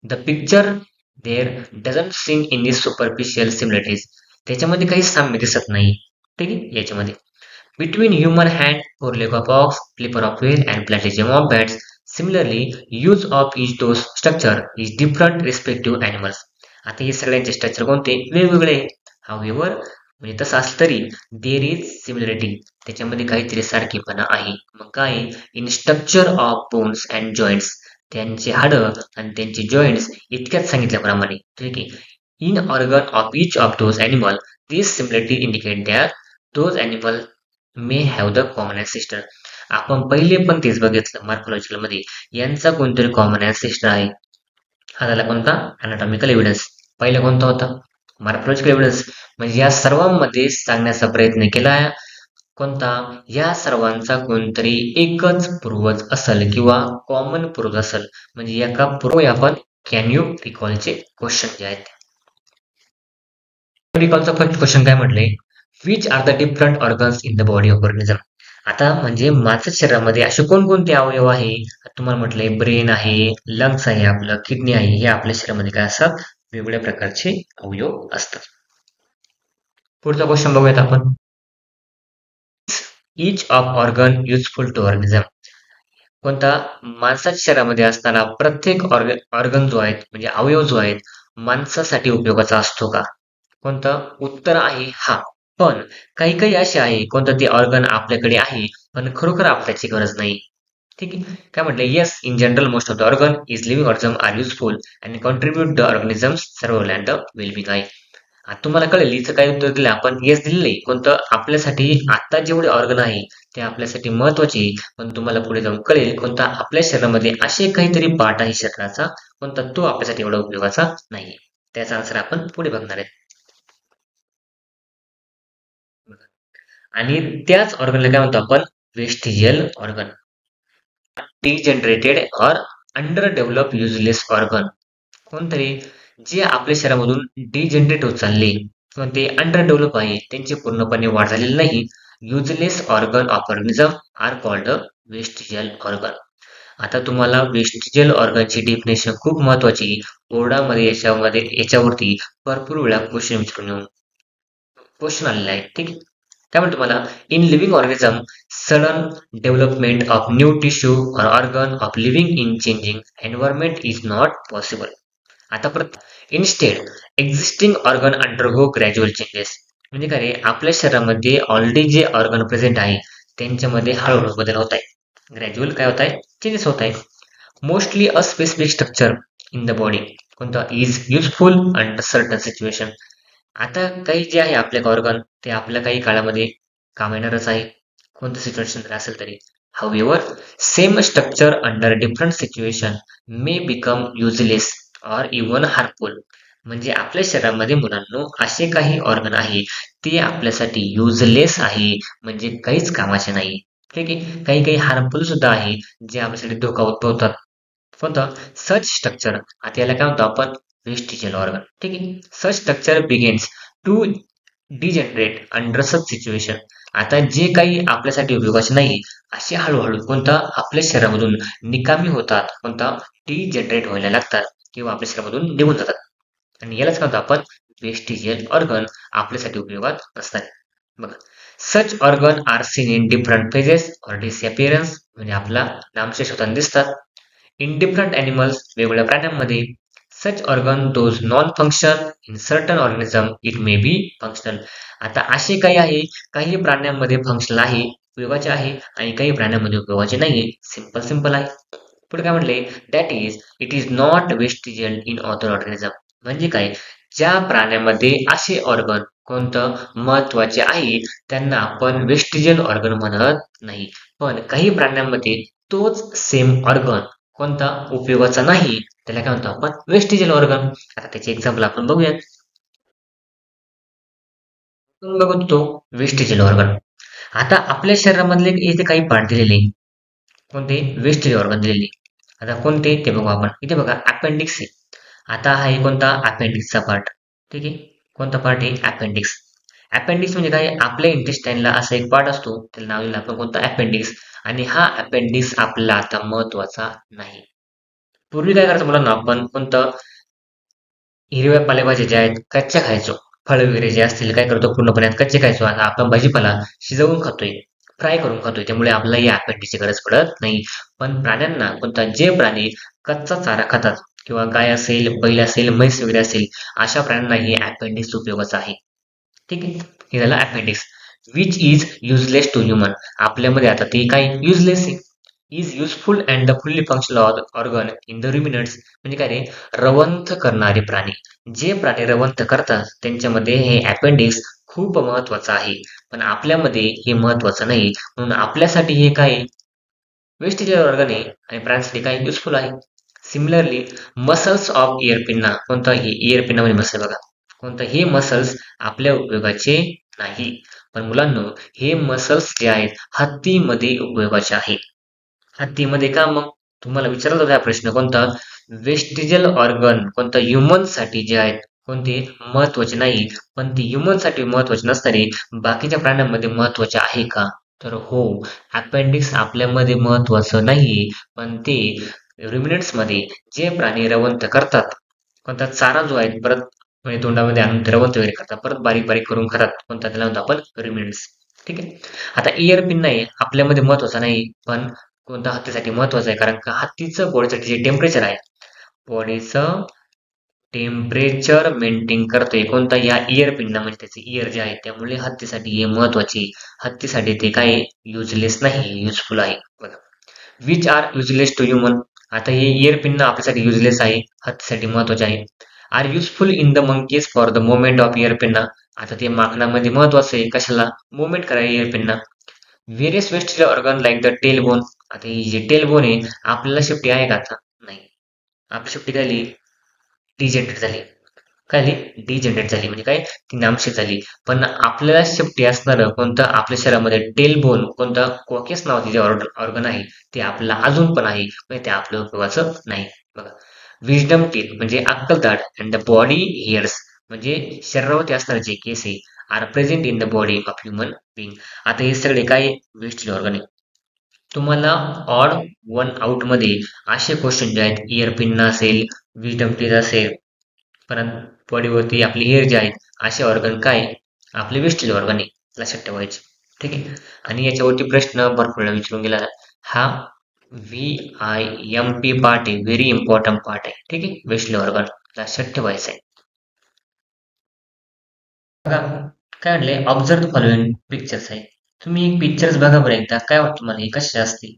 the picture there doesn't seen in this superficial similarities, त्याच्यामध्ये काही साम्य दिसत नाही. ठीक आहे. याच्यामध्ये between human hand, four leg of ox, flipper of whale and patagium of bats. Similarly, use of each dose structure is different respective animals. आता हे सगळ्यांचे स्ट्रक्चर कोणते? वेगवेगळे. However, म्हणजे तसं असलं तरी देर इज सिमिलरिटी, त्याच्यामध्ये काहीतरी सारखेपणा आहे. मग काय? In structure of bones and joints, त्यांचे हाडं आणि त्यांचे जॉईंट्स इतक्यात सांगितल्याप्रमाणे. ठीक आहे. In organ of each of those animal, this similarity indicate that those animal may have the common ancestor. आपण पहिले पण तेच बघितलं मार्फॉलॉजिकल मध्ये, यांचा कोणतरी कॉमन अँसेस्टर आहे. हा झाला कोणता? अॅनाटॉमिकल एव्हिडन्स. पहिला कोणता होता? मार्फॉलॉजिकल एव्हिडन्स. म्हणजे या सर्वांमध्ये सांगण्याचा प्रयत्न केला कोणता? या सर्वांचा कोणतरी एकच पूर्वज असेल किंवा कॉमन पूर्वज असेल. म्हणजे एका पूर्व आपण कॅन यू रिकॉलचे क्वेश्चन जे आहेत. रिकॉलचा फर्स्ट क्वेश्चन काय म्हटले? Which are the different organs in the body of organism. आता म्हणजे मानसिक शरीरामध्ये असे कोणकोणते अवयव आहे? तुम्हाला म्हटलंय ब्रेन आहे, लंग्स आहे, आपलं किडनी आहे, हे आपल्या शरीरामध्ये काय असतात? वेगवेगळ्या प्रकारचे अवयव असतात. पुढचा क्वेश्चन बघूयात आपण. Each of organ useful to organism. कोणता? माणसाच्या शरीरामध्ये असताना प्रत्येक ऑर्गन जो आहे, म्हणजे अवयव जो आहे, माणसासाठी उपयोगाचा असतो का? कोणतं? उत्तर आहे हा. पण काही काही असे आहे, कोणतं ते ऑर्गन आपल्याकडे आहे पण खरोखर आपल्याची गरज नाही. ठीक आहे. काय म्हटलं? Yes, in general most of the organ is living organ are useful and contribute the organism survival and the wellbeing आहे. आता तुम्हाला कळेल हिचं काय उत्तर दिलं आपण? येस दिलेलं आहे. कोणतं? आपल्यासाठी आता जेवढे ऑर्गन आहे ते आपल्यासाठी महत्वाचे, पण तुम्हाला पुढे जाऊन कळेल कोणता आपल्या शरीरामध्ये असे काहीतरी पार्ट आहे शरीराचा, कोणता तो आपल्यासाठी एवढा उपयोगाचा नाही. त्याचा आन्सर आपण पुढे बघणार आहे. आणि त्याच ऑर्गनला काय म्हणतो आपण? Vestigial organ. Degenerated or under develop useless organ. कोणतरी जे आपल्या शरीरामधून डिजनरेट होत चालले किंवा ते अंडर डेव्हलप आहे, त्यांची पूर्णपणे वाढ झालेली नाही, useless organ of organism are called vestigial organ. आता तुम्हाला वेस्टिजियल ऑर्गनची डेफिनेशन खूप महत्वाची, बोर्डामध्ये याच्यावरती भरपूर वेळा क्वेश्चन विचारून क्वेश्चन आलेला आहे. ठीक आहे. काय म्हणतो मला, in living organism sudden development of new tissue or organ of living in changing environment is not possible. आता परत, instead existing organ undergo gradual changes. म्हणजे काय रे, आपल्या शरीरामध्ये ऑलरेडी जे ऑर्गन प्रेझेंट आहे त्यांच्यामध्ये हळूहळू बदल होत आहे. ग्रॅज्युअल काय होत आहे, चेंजेस होत आहे. Mostly a specific structure in the body कोणता is useful under certain situation. आता काही जे आहे आपले ऑर्गन ते आपल्या काही काळामध्ये काम येणारच आहे, कोणतं सिच्युएशन असेल तरी. However same structure under different situation may become useless or even harmful. म्हणजे आपल्या शरीरामध्ये मुलांनो असे काही ऑर्गन आहे ते आपल्यासाठी युजलेस आहे, म्हणजे काहीच कामाचे नाही. ठीक आहे, काही काही हार्मफुल सुद्धा आहे जे आपल्यासाठी धोका उद्भवतात. कोणतं, सच स्ट्रक्चर, आता याला काय म्हणतो आपण, वेस्टिजियल ऑर्गन. ठीक आहे, such structure begins to degenerate under such situation. आता जे काही आपल्यासाठी उपयोगाचे नाही असे हळूहळू कोणता आपल्या शरीरामधून निकामी होतात, कोणता डिजनरेट व्हायला लागतात किंवा आपल्या शरीरामधून निघून जातात. आणि यालाच म्हणतो आपण वेस्टिजियल ऑर्गन आपल्यासाठी उपयोगात नसतात. बघा, such organ are seen in different phases or disappearance. म्हणजे आपला नामशेष होताना दिसतात. इन डिफरंट ॲनिमल्स, वेगवेगळ्या प्राण्यांमध्ये. Such organ those non function in certain organism it may be functional. आता असे काही आहे, काही प्राण्यांमध्ये फंक्शनल आहे, उपयोगाचे आहे, आणि काही प्राण्यांमध्ये उपयोगाचे नाहीये. सिंपल सिंपल आहे. पुढे काय म्हणले, that is it is not vestigial in other organism. म्हणजे काय, ज्या प्राण्यामध्ये असे ऑर्गन कोणतं महत्वाचे आहे त्यांना आपण वेस्टिजियल ऑर्गन म्हणत नाही. पण काही प्राण्यांमध्ये तोच सेम ऑर्गन कोणता उपयोगाचा नाही त्याला काय म्हणतो आपण, वेस्टिजियल ऑर्गन. आता त्याचे एक्झाम्पल आपण बघूया. आपण बघतो वेस्टिजियल ऑर्गन. आता आपल्या शरीरामधले इथे काही पार्ट दिलेले, कोणते, वेस्टिजियल ऑर्गन दिलेले. आता कोणते ते बघू आपण. इथे बघा अपेंडिक्स आहे. आता हा आहे कोणता, अपेंडिक्सचा पार्ट. ठीक आहे, कोणता पार्ट आहे, अपेंडिक्स. अपेंडिक्स म्हणजे काय, आपल्या इंटेस्टाईनला असा एक पार्ट असतो, त्याला नाव दिलं आपण कोणता, अपेंडिक्स. आणि हा अपेंडिक्स आपला आता महत्वाचा नाही. पूर्वी काय करायचं मुलांना, आपण कोणतं, हिरव्या पालेभाज्या ज्या आहेत कच्च्या खायचो. फळ वगैरे जे असतील काय करतो, पूर्णपणे कच्चे खायचो. आता आपण भाजीपाला शिजवून खातोय, फ्राय करून खातोय, त्यामुळे आपल्याला या अपेंडिक्सची गरज पडत नाही. पण प्राण्यांना कोणता, जे प्राणी कच्चा चारा खातात किंवा गाय असेल, बैल असेल, म्हैस वगैरे असेल, अशा प्राण्यांना हे अपेंडिक्स उपयोगाचं आहे. ठीक आहे, हे झालं appendix. Which is useless to human. आपल्यामध्ये आता ते काय, युजलेस आहे. Is useful and the fully functional organ in the ruminants. म्हणजे काय रे, रवंथ करणारे प्राणी. जे प्राणी रवंथ करतात त्यांच्यामध्ये हे अपेंडिक्स खूप महत्वाचं आहे. पण आपल्यामध्ये हे महत्वाचं नाही, म्हणून आपल्यासाठी हे काय, वेस्टिजियल ऑर्गन आहे, आणि प्राण्यांसाठी काय, युजफुल आहे. Similarly muscles of ear pinna. कोणता, हे इयर पिन्ना म्हणजे मसल बघा, कोणता, हे मसल्स आपल्या उपयोगाचे नाही. पण मुलांना हे मसल्स जे आहेत हत्तीमध्ये उपयोगाचे आहेत. हत्तीमध्ये का, मग तुम्हाला विचारला होता हा प्रश्न, कोणता, वेस्टिजियल ऑर्गन कोणता ह्युमन साठी जे आहेत कोणते महत्वाचे नाही, पण ते ह्युमन साठी महत्वाचे नसणारे बाकीच्या प्राण्यांमध्ये महत्वाचे आहे का, तर हो. अपेंडिक्स आपल्यामध्ये महत्वाचं नाही, पण ते रुमिनंट्स मध्ये जे प्राणी रवंथ करतात, कोणता चारा जो आहे परत म्हणजे तोंडामध्ये आणून ते रवंथ वगैरे करतात, परत बारीक बारीक करून खातात, कोणता, त्याला म्हणतो आपण रुमिनंट्स. ठीक आहे. आता इयर पिन नाही आपल्यामध्ये महत्वाचा नाही, पण कोणता हत्तीसाठी महत्वाचं आहे, कारण का हत्तीचं बॉडीसाठी जे टेम्परेचर आहे, बॉडीचं टेम्परेचर मेंटेन करतोय कोणता, या इयर पिनना, म्हणजे त्याचे इयर जे आहे, त्यामुळे हत्तीसाठी हे महत्वाचे. हत्तीसाठी ते काय, युजलेस नाही, युजफुल आहे. बघा, which are useless to human. आता हे इयर पिन्ना आपल्यासाठी युजलेस आहे, हत्तीसाठी महत्वाचे आहे. Are useful in the monkeys for the movement of ear pinna. आता ते माकडामध्ये महत्वाचं आहे, कशाला, मुवमेंट करायला ear pinna. Various vestigial organ like the tail bone. आता ही जी टेल बोन आहे आपल्याला शेपटी आहे का, आता नाही. आपली शेपटी काय झाली, डिजनरेट झाली. काय झाली, डिजनरेट झाली, म्हणजे काय, ती नामशेष झाली. पण आपल्याला शेपटी असणार कोणतं, आपल्या शरीरामध्ये टेल बोन कोणतं, कॉकेस नावाचे जे ऑर्गन आहे ते आपल्याला अजून पण आहे, म्हणजे ते आपल्या उपयोगाचं नाही. बघा, विजडम टीथ म्हणजे अक्कलदाढ, अँड द बॉडी हेअर्स म्हणजे शरीरावरती असणारे जे केस आहे, are present in the body of human being. आता हे सगळे काय, वेस्टिजियल ऑर्गन आहे. तुम्हाला ऑड वन आउट मध्ये असे क्वेश्चन जे आहेत, इयर पिन असेल, विजडम टीथ असेल, परत बॉडीवरती आपले हेअर जे आहेत, असे ऑर्गन काय, आपले वेस्टिजियल ऑर्गन आहे. लक्षात ठेवायचे. ठीक आहे. आणि याच्यावरती प्रश्न भरपूर वेळा विचारून गेला. हा VIMP पार्ट आहे, व्हेरी इम्पॉर्टंट पार्ट आहे. ठीक आहे, वेस्ट लेवल लक्षात ठेवायचं आहे. बघा काय म्हणले, ऑब्झर्व फॉलोइंग पिक्चर्स आहे. तुम्ही एक पिक्चर्स बघा बरं एकदा, काय वाटतं तुम्हाला हे कसे असतील?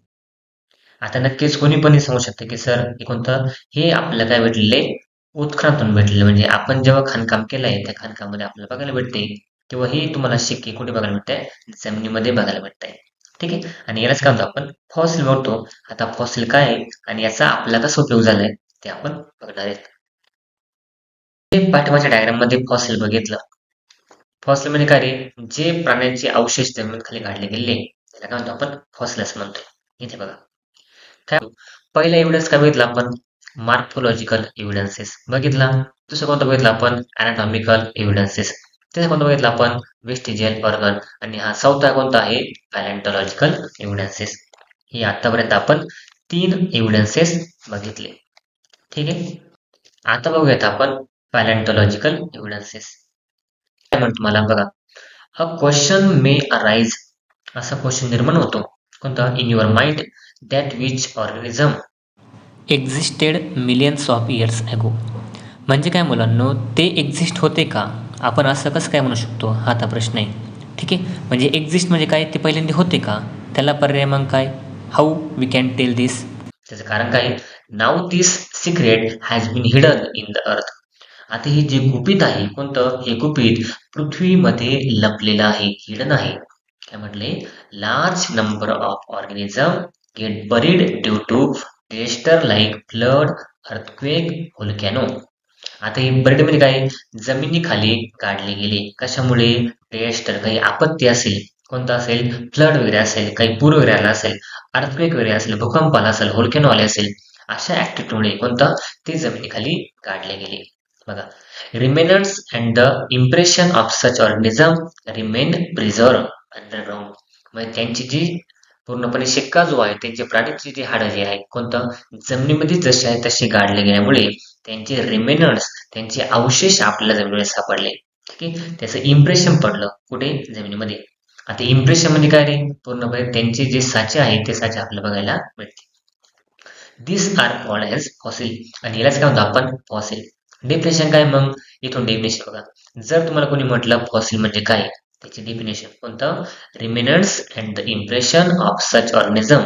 आता नक्कीच कोणी पण हे सांगू शकतं की सर हे कोणतं, हे आपल्याला काय भेटलेले उत्खनातून भेटलेलं, म्हणजे आपण जेव्हा खाणकाम केलंय त्या खाणकामामध्ये आपल्याला बघायला भेटते, तेव्हा हे तुम्हाला शिक्के कुठे बघायला भेटतंय, जमिनीमध्ये बघायला भेटतंय. ठीक आहे. आणि यालाच काय म्हणतो आपण, फॉसिल म्हणतो. आता फॉसिल काय आहे आणि याचा आपल्याला कसा उपयोग झालाय ते आपण बघणार आहेत. पाठीमागच्या डायग्राम मध्ये फॉसिल बघितलं. फॉसिल म्हणजे काय रे, जे प्राण्यांचे अवशेष जमिनीखाली काढले गेले त्याला काय म्हणतो आपण, फॉसिल असं म्हणतो. इथे बघा काय पहिला एव्हिडन्स काय बघितला आपण, मॉर्फोलॉजिकल एव्हिडन्सेस बघितला. दुसरं कोणतं बघितलं आपण, अनाटॉमिकल एव्हिडन्सेस. तिसरं कोणतं बघितलं आपण, वेस्टिजियल ऑर्गन. आणि हा चौथा कोणता आहे, पॅलेंटॉलॉजिकल एव्हिडन्सेस. हे आतापर्यंत आपण 3 एव्हिडन्सेस बघितले. ठीक आहे. आता बघूयात आपण पॅलेंटॉलॉजिकल एव्हिडन्सेस. काय म्हणतो मला बघा, अ क्वेश्चन मे अराइज, असा क्वेश्चन निर्माण होतो कोणता, in your mind, that which organism existed millions of years ago. म्हणजे काय मुलांनो, ते एक्झिस्ट होते का, आपण असं कसं काय म्हणू शकतो, हा आता प्रश्न आहे. ठीक आहे. म्हणजे एक्झिस्ट म्हणजे काय, ते पहिल्यांदा होते का, त्याला पर्याय मग काय, how we can tell this. त्याचं कारण काय, now this secret has been hidden in the earth. आता हे जे गुपित आहे कोणतं, हे गुपित पृथ्वीमध्ये लपलेलं आहे, हिडन आहे. काय म्हटले, large number of organism get buried due to disaster like flood, earthquake, volcano. आता हे बरीड म्हणजे काय, जमिनीखाली गाडले गेले. कशामुळे, डिझास्टर, काही आपत्ती असेल, कोणतं असेल, फ्लड वगैरे असेल, काही पूर वगैरे आला असेल, अर्थक्वेक वगैरे असेल, भूकंप आला असेल, व्होल्कॅनो आले असेल, अशा ऍक्टिव्हिटीमुळे कोणतं, ते जमिनीखाली गाडले गेले. बघा, remnants and the impression of such organism remain preserve underground. म्हणजे त्यांची जी पूर्णपणे शिक्का जो आहे, त्यांचे प्राण्यांची जी हाडं जी आहेत कोणतं, जमिनीमध्ये जसे आहे तसे गाडले गेल्यामुळे त्यांचे रिमेनंट्स, त्यांचे अवशेष आपल्याला जमिनीमध्ये सापडले. ठीक आहे. त्याचं इम्प्रेशन पडलं कुठे, जमिनीमध्ये. आता इम्प्रेशन म्हणजे काय रे, पूर्णपणे त्यांचे जे साचे आहेत ते साचे आपल्याला बघायला मिळते. दिस आर कॉल्ड एज फॉसिल. आणि यालाच काय म्हणतो आपण, फॉसिल. डेफिनेशन काय मग, इथून डेफिनेशन बघा. जर तुम्हाला कोणी म्हटलं फॉसिल म्हणजे काय, त्याची डेफिनेशन कोणतं, remnants and the impression of such organism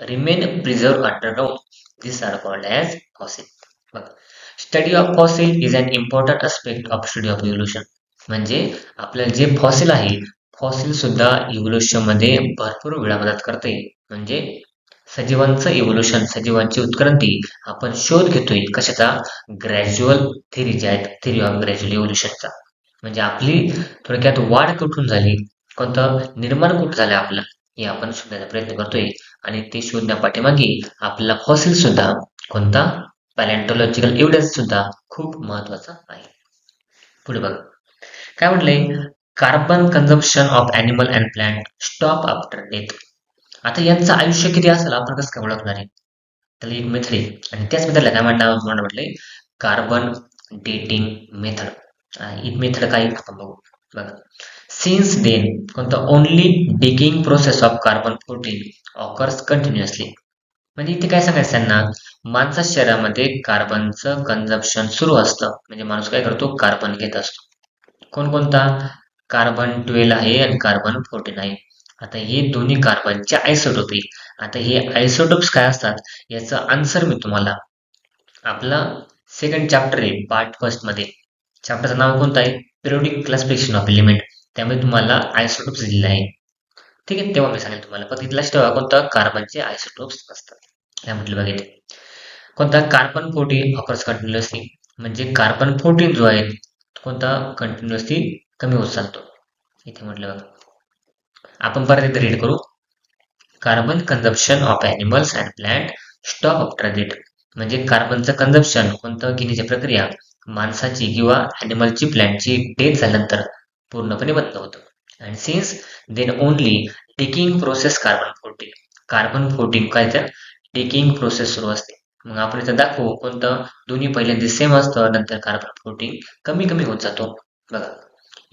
remain preserve underground, this are called as fossil. बघा, study of fossil is an important aspect of study of evolution. म्हणजे आपल्याला जे फॉसिल आहे, फॉसिल सुद्धा इव्होल्यूशन मध्ये भरपूर वेळा मदत करते. म्हणजे सजीवांचं इव्होल्यूशन, सजीवांची उत्क्रांती आपण शोध घेतोय कशाचा, ग्रॅज्युअल थेरी जे आहेत, थेरी ऑफ ग्रॅज्युअल इव्होल्यूशनचा. म्हणजे आपली थोडक्यात वाढ कुठून झाली, कोणतं निर्माण कुठं झालं आपलं, हे आपण शोधण्याचा प्रयत्न करतोय. आणि ते शोधण्या पाठीमागे आपला फॉसिल सुद्धा कोणता, पॅलेंटॉलॉजिकल एव्हिडन्स सुद्धा खूप महत्वाचा आहे. पुढे बघा काय म्हटलंय, carbon consumption of animal and plant stop after death. आता यांचं आयुष्य किती असेल आपण कसं काय ओळखणार आहे, त्याला एक मेथड आहे. आणि त्याच मेथडला काय म्हणतात, तुम्हाला म्हटलंय कार्बन डेटिंग मेथड. ही मेथड काय आपण बघू. बघा, सिन्स देन कोणतं, only डिकिंग process of carbon 14 occurs continuously. म्हणजे इथे काय सांगायचं त्यांना, माणसाच्या शरीरामध्ये कार्बनचं कन्झम्पशन सुरू असतं. म्हणजे माणूस काय करतो, कार्बन घेत असतो. कोणकोणता, कार्बन 12 आहे आणि कार्बन 14 आहे. आता हे दोन्ही कार्बनचे आयसोटोप आहे. आता हे आयसोटोप्स काय असतात, याचं आन्सर मी तुम्हाला आपला सेकंड चॅप्टर आहे पार्ट फर्स्ट मध्ये, चॅप्टरचं नाव कोणतं आहे, पिरियोडिक क्लासिफिकेशन ऑफ एलिमेंट. त्यामध्ये तुम्हाला आयसोटोप्स दिलेले आहे. ठीक आहे, तेव्हा मी सांगेल तुम्हाला. पण तिथलाच ठेवा कोणतं, कार्बनचे आयसोटोप्स असतात. काय म्हटलं बघा इथे, कोणता, कार्बन 14 ऑकर्स कंटिन्युअसली. म्हणजे कार्बन 14 जो आहे कोणता, कंटिन्युअसली कमी होत चालतो. इथे म्हटलं बघा, आपण परत एकदा रीड करू. Carbon consumption of animals and plant stop after death. म्हणजे कार्बनचं कन्झम्पशन, कोणतं घेण्याची प्रक्रिया, माणसाची किंवा ॲनिमलची, प्लांटची डेथ झाल्यानंतर पूर्णपणे बंद होतं. And since then only taking process carbon 14. Carbon 14 काय तर टेकिंग प्रोसेस सुरू असते. मग आपण इथं दाखवू कोणतं, दोन्ही पहिल्यांदा सेम असतं, नंतर कार्बन 14 कमी कमी होत जातो. बघा,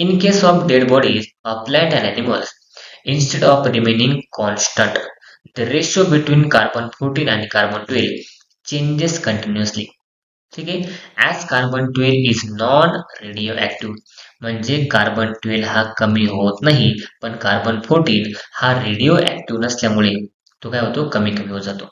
In case of dead bodies of plant and animals, instead of remaining constant, the ratio between carbon 14 and carbon 12 changes continuously. ठीक आहे. As carbon 12 is non radio active, म्हणजे कार्बन 12 हा कमी होत नाही, पण कार्बन 14 हा रेडिओ ऍक्टिव्ह नसल्यामुळे तो काय होतो, कमी कमी होत जातो.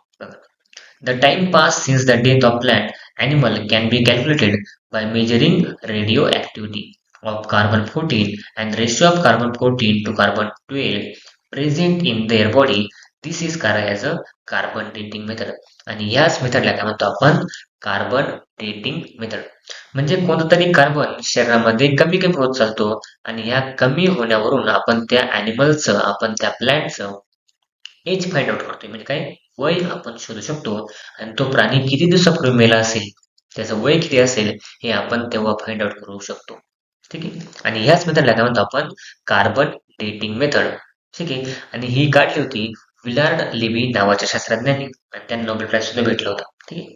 The time passed since the death of plant animal can be calculated by measuring radioactivity of carbon 14 and ratio of carbon 14 to carbon 12 present in their body. This is called as a carbon dating method. आणि याच मेथडला काय म्हणतो आपण, carbon dating method. म्हणजे कोणता तरी carbon शरीरामध्ये कमी कमी होत चालतो आणि या कमी होण्यावरून आपण त्या ॲनिमलचं, आपण त्या प्लॅन्टचं एज फाइंड आउट करतोय. म्हणजे काय, वय आपण शोधू शकतो. आणि तो प्राणी किती दिवसापूर्वी मेला असेल, त्याचं वय किती असेल, हे आपण तेव्हा फाइंड आउट करू शकतो. ठीक आहे. आणि ह्याच मेथडला काय म्हणतो आपण, कार्बन डेटिंग मेथड. ठीक आहे. आणि ही काढली होती विलार्ड लेवी नावाच्या शास्त्रज्ञांनी आणि त्यांना नोबेल प्राइज सुद्धा भेटला होता. ठीक आहे.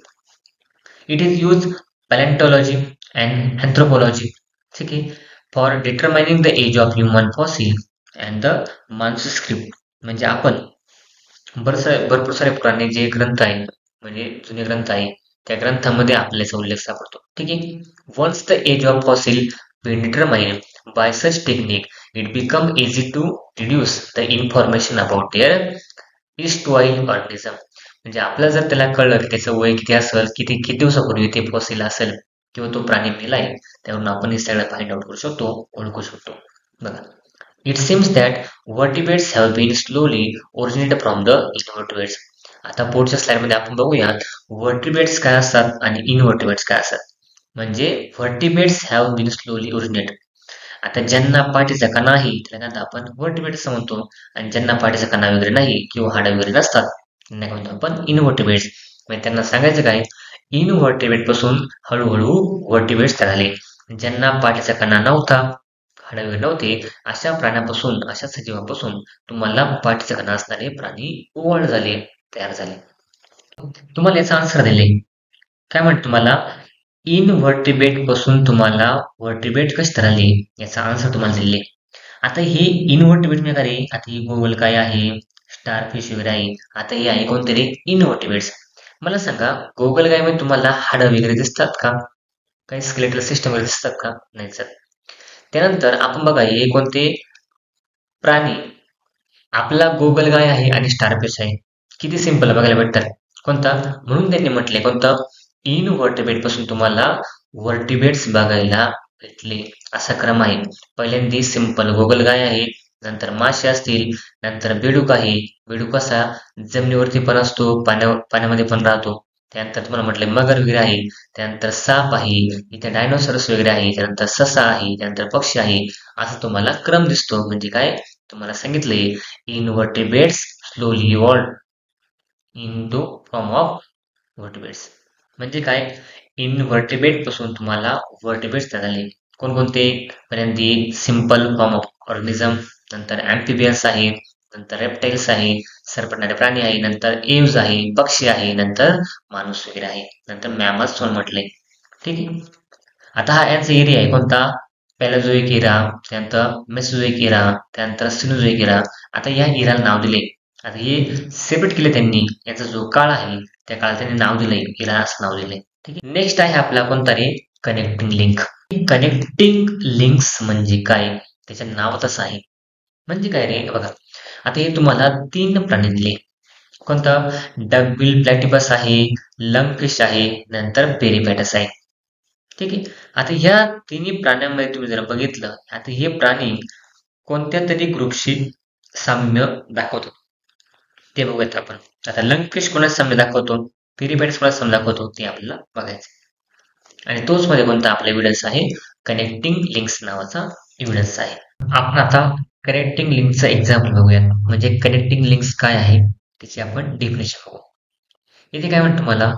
It is use paleontology and anthropology, ठीक आहे, for determining the age of human fossil and the manuscript. म्हणजे आपण भरपूर सारे पुराणे जे ग्रंथ आहेत, म्हणजे जुने ग्रंथ आहे, त्या ग्रंथामध्ये आपल्याचा उल्लेख सापडतो. ठीक आहे. Once the age of fossil been determined by such technique, it become easy to deduce the information about their erstwhile organism. म्हणजे आपल्याला जर त्याला कळलं की त्याचं वय किती असेल, किती दिवसापूर्वी ते फॉसिल असेल किंवा तो प्राणी मेलाय, त्यावरून आपण हे सगळं फाइंड आउट करू शकतो, ओळखू शकतो. बघा, it seems that vertebrates have been slowly originated from the invertebrates. आता पुढच्या स्लाइडमध्ये आपण बघूया व्हर्टिब्रेट्स काय असतात आणि इनव्हर्टिब्रेट्स काय असतात. म्हणजे vertebrates have been slowly originated. आता ज्यांना पाठीचा कणा आहे त्याला आपण व्हर्टिब्रेट्स म्हणतो, आणि ज्यांना पाठीचा कणा वगैरे नाही किंवा हाडं वगैरे नसतात त्यांना काय म्हणतो आपण, इनव्हर्टिब्रेट्स. म्हणजे त्यांना सांगायचं काय, इनव्हर्टिब्रेट पासून हळूहळू व्हर्टिब्रेट्स तयार झाले. ज्यांना पाठीचा कणा नव्हता, हाडं वगैरे नव्हते, अशा प्राण्यापासून, अशा सजीवापासून तुम्हाला पाठीचा कणा असणारे प्राणी उगवण झाले, तयार झाले. तुम्हाला याचा आन्सर दिले, काय म्हणतो तुम्हाला, इनव्हर्टिब्रेट पासून तुम्हाला व्हर्टिब्रेट कसे तयार झाले याचा आन्सर तुम्हाला दिले. आता हे इनव्हर्टिब्रेट म्हणजे, आता ही गोगल काय आहे, स्टारफिश वगैरे आहे, आता हे आहे कोणतरी इनव्हर्टिब्रेट्स. मला सांगा, गोगल गाय मध्ये तुम्हाला हाडं वगैरे दिसतात का, काही स्केलेटल सिस्टम वगैरे दिसतात का, नाही दिसत. त्यानंतर आपण बघा, हे कोणते प्राणी, आपला गोगल गाय आहे आणि स्टारफिश आहे, किती सिंपल बघायला भेटतात. कोणता, म्हणून त्यांनी म्हटलंय कोणतं, इनव्हर्टिब्रेट पासून तुम्हाला व्हर्टिब्रेट्स बघायला भेटले, असा क्रम आहे. पहिल्यांदा सिंपल गोगल गाय आहे, नंतर मासे असतील, नंतर बेडूक आहे. बेडूक कसा जमिनीवरती पण असतो, पाण्यामध्ये पण राहतो. त्यानंतर तुम्हाला म्हटले मगर वगैरे आहे, त्यानंतर साप आहे, इथे डायनोसॉरस वगैरे आहे, त्यानंतर ससा आहे, त्यानंतर पक्षी आहे. असं तुम्हाला क्रम दिसतो. म्हणजे काय, तुम्हाला सांगितले invertebrates slowly evolved into form of vertebrates. म्हणजे काय, इनव्हर्टिब्रेट पासून तुम्हाला व्हर्टिब्रेट्स तयार झाले. कोणकोणते, पहिल्यांदा सिंपल फॉर्म ऑफ ऑर्गॅनिझम, नंतर ॲम्फिबियन्स आहे, नंतर रेप्टाइल्स आहे, सरपटणारे प्राणी आहे, नंतर एव्ज आहे, पक्षी आहे, नंतर माणूस वगैरे आहे, नंतर मॅमल्स पण म्हटले. ठीक आहे. आता हा यांचा एरिया आहे कोणता, पॅलेझोइक इरा, त्यानंतर मेसोझोइक इरा, त्यानंतर सिनोझोइक इरा. आता या इराला नाव दिले. आता हे सेपरेट केले त्यांनी, याचा जो काळ आहे त्या काळात त्यांनी नाव दिले, इरा असं नाव दिले. ठीक आहे. नेक्स्ट आहे आपला कोणता रे, कनेक्टिंग लिंक. कनेक्टिंग लिंक्स म्हणजे काय, त्याचं नाव तसं आहे. म्हणजे काय रे, बघा, आता हे तुम्हाला 3 प्राणी दिले. कोणता, डकबिल प्लॅटिपस आहे, लंगफिश आहे, नंतर पेरिपॅटस आहे. ठीक आहे. आता ह्या तिन्ही प्राण्यांमध्ये तुम्ही जर बघितलं, आता हे प्राणी कोणत्या तरी ग्रुपशी साम्य दाखवतो, ते बघूयात आपण. आता लंगफिश कोणाचं साम्य दाखवतो, पेरिपॅटस कोणाचं साम्य दाखवतो, ते आपल्याला बघायचं. आणि तोच मध्ये कोणता आपला एव्हिडन्स आहे, कनेक्टिंग लिंक्स नावाचा एव्हिडन्स आहे. आपण आता कनेक्टिंग लिंकचं एक्झाम्पल बघूयात. म्हणजे कनेक्टिंग लिंक्स काय आहे त्याची आपण डेफिनेशन बघू. इथे काय म्हणतो मला,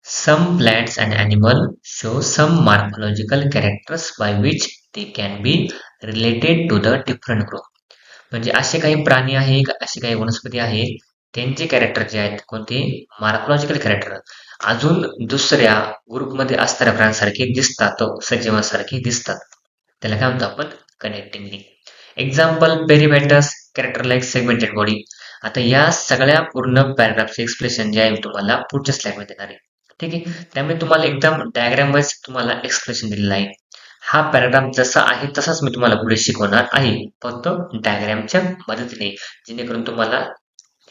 some plants and animals show some morphological characters by which they can be related to the different group. म्हणजे असे काही प्राणी आहे, असे काही वनस्पती आहे, त्यांचे कॅरेक्टर जे आहेत कोणते, मॉर्फॉलॉजिकल कॅरेक्टर अजून दुसऱ्या ग्रुपमध्ये असणाऱ्या प्राण्यांसारखे दिसतात, सजीवांसारखे दिसतात. त्याला काय म्हणतो आपण, connecting link. Example peripatus, character like segmented body. आता या सगळ्या पूर्ण पॅराग्राफचे एक्सप्लेनेशन जे आहे तुम्हाला पुढच्या स्लाइडमध्ये देणार आहे. ठीक आहे, त्यामुळे तुम्हाला एकदम डायग्राम वाईज तुम्हाला एक्सप्लेनेशन दिलेलं आहे. हा पॅराग्राफ जसा आहे तसाच मी तुम्हाला पुढे शिकवणार आहे, फक्त डायग्रामच्या मदतीने, जेणेकरून तुम्हाला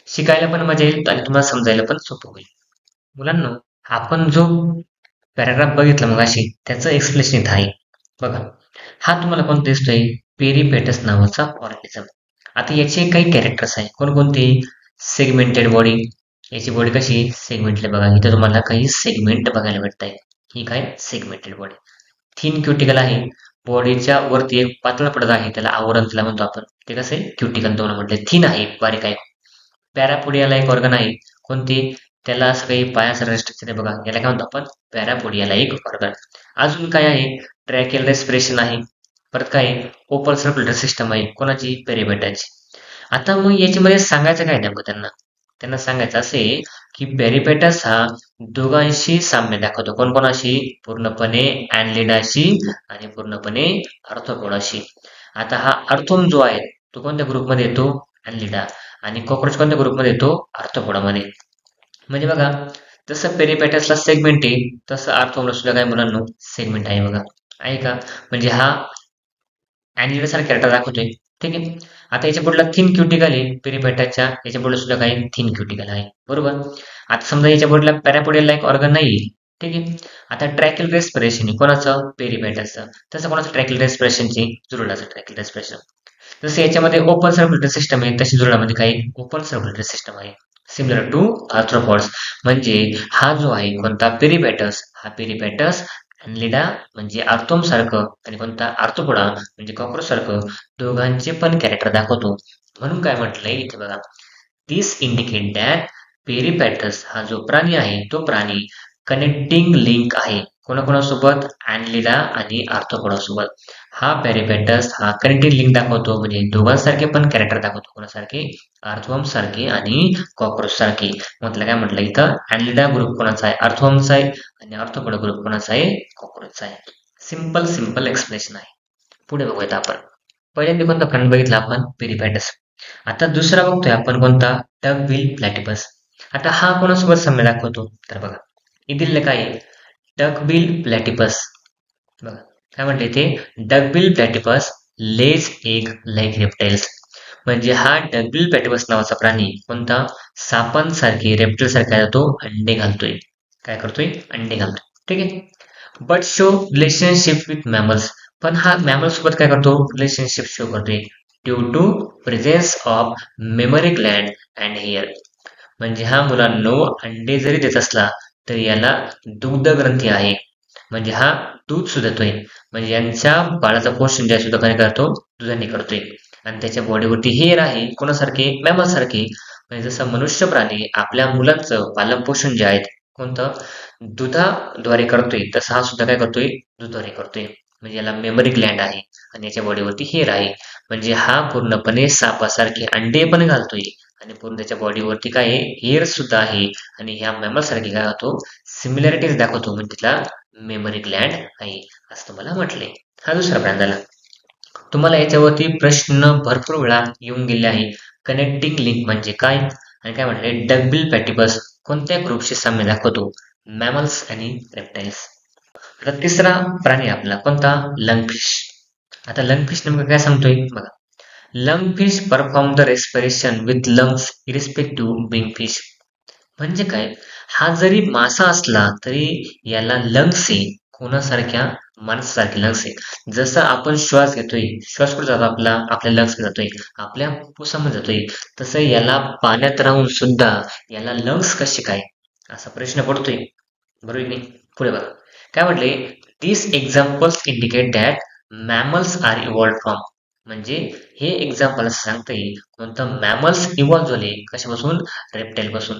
शिकायला पण मजा येईल आणि तुम्हाला समजायला पण सोपं होईल. मुलांना आपण जो पॅराग्राफ बघितला मग अशी त्याचं एक्सप्लेनेशन इथं आहे बघा. हा तुम्हाला कोणता दिसतोय? पेरिपेटस नावाचा ऑर्गॅनिझम. आता याचे काही कॅरेक्टर्स आहे, कोणकोणते? Segmented body. याची बॉडी कशी सेगमेंटली बघा, इथं तुम्हाला काही सेगमेंट बघायला भेटत आहे. ही काय सेगमेंटेड बॉडी. थिन क्युटिकल आहे, बॉडीच्या वरती एक पातळ पडदा आहे, त्याला आवरण त्याला म्हणतो आपण. ते कसं आहे क्युटिकल तुम्हाला म्हटले, थिन आहे, बारीक आहे. पॅरापोडियाला एक ऑर्गन आहे, कोणती? त्याला असं काही पायासारखं स्ट्रक्चर आहे बघा, याला काय म्हणतो आपण? पॅरापोडियाला एक ऑर्गन. अजून काय आहे? ट्रॅकियल रेस्पिरेशन आहे. परत काय आहे? ओपन सर्क्युलेटरी सिस्टम आहे, कोणाची? पेरिपेटाची. आता मग याच्यामध्ये सांगायचं काय नेमकं त्यांना? त्यांना सांगायचं असे की पेरिपेटस हा दोघांशी साम्य दाखवतो. कोणकोणाशी? पूर्णपणे अॅनलिडाशी आणि पूर्णपणे आर्थ्रोपोडाशी. आता हा अर्थोम जो आहे तो कोणत्या ग्रुपमध्ये येतो? अॅनलिडा. आणि कॉकरोच कोणत्या ग्रुपमध्ये येतो? आर्थ्रोपोडामध्ये. म्हणजे बघा, जसं पेरिपेटसला सेगमेंट आहे तसं आर्थोमला सुद्धा काय मुलांना सेगमेंट आहे बघा, आहे का? म्हणजे हा अॅनिमेटेड सारखा कॅरेक्टर दाखवतोय. ठीक आहे, आता याच्या पुढला थिन क्युटिकल आहे पेरिपेटाच्या, याच्या पुढे सुद्धा काही थिन क्युटिकल आहे, बरोबर. आता समजा याच्या पुढला पॅरापोडियल लाईक ऑर्गन नाही. ठीक आहे, आता ट्रॅकियल रेस्पिरेशन आहे कोणाचं? पेरिपेटाचं. तसं कोणाचं ट्रॅकियल रेस्पिरेशनची? जुरुडाचं ट्रॅकियल रेस्पिरेशन. जसं याच्यामध्ये ओपन सर्क्युलेटरी सिस्टम आहे तशी जुरुडामध्ये काही ओपन सर्क्युलेटरी सिस्टम आहे, सिमिलर टू आर्थ्रोपॉड्स. म्हणजे हा जो आहे कोणता? पेरिपेटस. हा पेरिपेटस अॅनलिडा म्हणजे आर्थोम सारखं आणि कोणता? आर्थ्रोपोडा म्हणजे कॉकरोच सारखं दोघांचे पण कॅरेक्टर दाखवतो. म्हणून काय म्हटलंय इथे बघा, दिस इंडिकेट दॅट पेरिपेटस हा जो प्राणी आहे तो प्राणी कनेक्टिंग लिंक आहे. कोणाकोणासोबत? अॅनलिडा आणि आर्थ्रोपोडा सोबत. हा पेरिपेटस हा कनेक्टिंग लिंक दाखवतो, म्हणजे दोघांसारखे पण कॅरेक्टर दाखवतो. कोणासारखे? आर्थ्रोम सारखे आणि कॉकरोच सारखे. म्हटलं काय म्हटलं इथं? अॅनलिडा ग्रुप कोणाचा आहे? आर्थ्रोमचा आहे. आणि आर्थ्रोपोडा ग्रुप कोणाचा आहे? कॉकरोचचा आहे. सिंपल सिंपल एक्सप्लेनेशन आहे. पुढे बघूयात आपण. पहिल्यांदा कोणता प्राणी बघितला आपण? पेरिपेटस. आता दुसरा बघतोय आपण कोणता? डकबिल प्लॅटिपस. आता हा कोणासोबत साम्य दाखवतो? तर बघा इथे काय आहे? Duckbill platypus. बघा काय म्हटले ते? Duckbill platypus lays egg like reptiles. म्हणजे हा डकबिल प्लॅटिपस नावाचा प्राणी कोणता? सापांसारखे, रेप्टाइल सारखा तो अंडे घालतोय. काय करतोय? अंडे घालतोय. ठीक आहे, but show relationship with mammals. पण हा मॅमल सोबत काय करतो? रिलेशनशिप शो करतोय due to presence of mammary gland and hair. म्हणजे हा मुलांनो अंडे जरी देत असला तरी याला दुग्ध ग्रंथी आहे. म्हणजे हा दूध सुद्धा देतोय. म्हणजे यांच्या बाळाचं पोषण जे सुद्धा काय करतो? दुधाने करतोय. आणि त्याच्या बॉडीवरती हेअर आहे, कोणासारखे? मॅमल सारखे. म्हणजे जसं मनुष्य प्राणी आपल्या मुलांचं पालन पोषण जे आहेत कोणतं? दुधाद्वारे करतोय, तसं हा सुद्धा काय करतोय? दुधाद्वारे करतोय. म्हणजे याला मेमरी ग्लँड आहे आणि याच्या बॉडीवरती हेअर आहे. म्हणजे हा पूर्णपणे सापासारखे अंडे पण घालतोय आणि पूर्ण त्याच्या बॉडीवरती काय आहे? हेअर सुद्धा आहे. आणि ह्या मॅमल सारखे काय होतो? सिमिलॅरिटीज दाखवतो, म्हणजे तिला मेमरी ग्लँड आहे असं तुम्हाला म्हटले. हा दुसरा प्राणी झाला. तुम्हाला याच्यावरती प्रश्न भरपूर वेळा येऊन गेले आहे. कनेक्टिंग लिंक म्हणजे काय? आणि काय म्हटले? डकबिल प्लॅटिपस कोणत्या ग्रुपशी साम्य दाखवतो? मॅमल्स आणि रेप्टाइल्स. आता तिसरा प्राणी आपला कोणता? लंगफिश. आता लंगफिश नेमकं काय सांगतोय बघा. Lungfish perform the respiration with lungs irrespective being fish. म्हणजे काय? हा जरी मासा असला तरी याला लंग्स आहे. कोणासारख्या? माणसासारखे लंग्स आहे. जसं आपण श्वास घेतोय, श्वास कुठे जातो आपला? आपल्या लंग्स जातोय, आपल्या फुफ्फुसामध्ये जातोय. तसं याला पाण्यात राहून सुद्धा याला लंग्स कसे काय? असा प्रश्न पडतोय, बरोबर की नाही? पुढे बघा काय म्हटले? This examples indicate that mammals are evolved from. म्हणजे हे एक्झाम्पल सांगतंय कोणतं? मॅमल्स इव्हॉल्व्ह झाले कशापासून? रेप्टाइल पासून.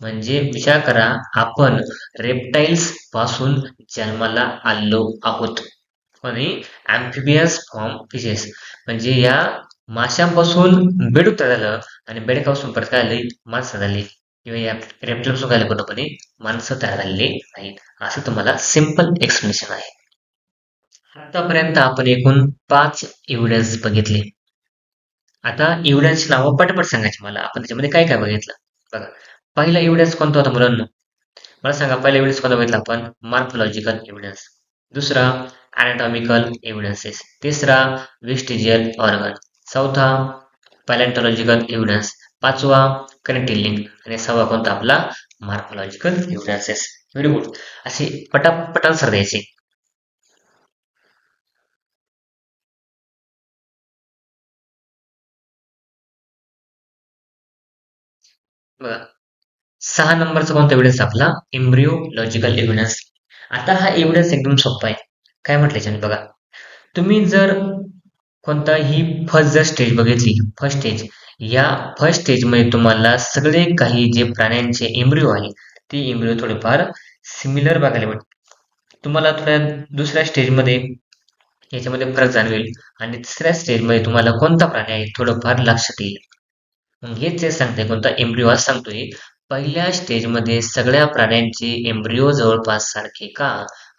म्हणजे विचार करा, आपण रेप्टाइल्स पासून जन्माला आलो आहोत आणि अँफिबियस फॉर्म फिशेस. म्हणजे या माशांपासून बेडूक तयार झालं आणि बेडकापासून परत काय आले? माणसं झाली. किंवा या रेप्टाइल पासून काय पूर्णपणे माणसं तयार झालेली आहेत. असं तुम्हाला सिंपल एक्सप्लेनेशन आहे. आतापर्यंत आपण एकूण 5 एव्हिडन्स बघितले. आता एव्हिडन्स नावं पटपट सांगायची मला. आपण त्याच्यामध्ये काय काय बघितलं? बघा. पहिला एव्हिडन्स कोणता होता मुलांनो? मला सांगा पहिला एव्हिडन्स कोणता बघितला आपण? Morphological evidence. दुसरा अनाटॉमिकल एव्हिडन्सेस. तिसरा वेस्टिजियल ऑर्गन. चौथा पॅलेंटॉलॉजिकल एव्हिडन्स. पाचवा कनेक्टिव्ह लिंक आणि सहावा कोणता आपला? Morphological evidences. Very good. असे पटापट आन्सर द्यायचे. बघा. 6 नंबरचा कोणता एव्हिडन्स आपला? एम्ब्रिओलॉजिकल एव्हिडन्स. आता हा एव्हिडन्स एकदम सोपा आहे. काय म्हटलं याच्याने बघा. तुम्ही जर कोणताही फर्स्ट जर स्टेज बघितली, फर्स्ट स्टेज, या फर्स्ट स्टेजमध्ये तुम्हाला सगळे काही जे प्राण्यांचे एम्ब्रिओ आहे, ते एम्ब्रिओ थोडेफार सिमिलर बघायला भेटतात. तुम्हाला थोड्या दुसऱ्या स्टेजमध्ये याच्यामध्ये फरक जाणवेल आणि तिसऱ्या स्टेजमध्ये तुम्हाला कोणता प्राणी आहे थोडंफार लक्षात येईल. मग हेच ते सांगते कोणता एम्ब्रिओ आज सांगतोय पहिल्या स्टेजमध्ये सगळ्या प्राण्यांचे एम्ब्रिओ जवळपास सारखे का?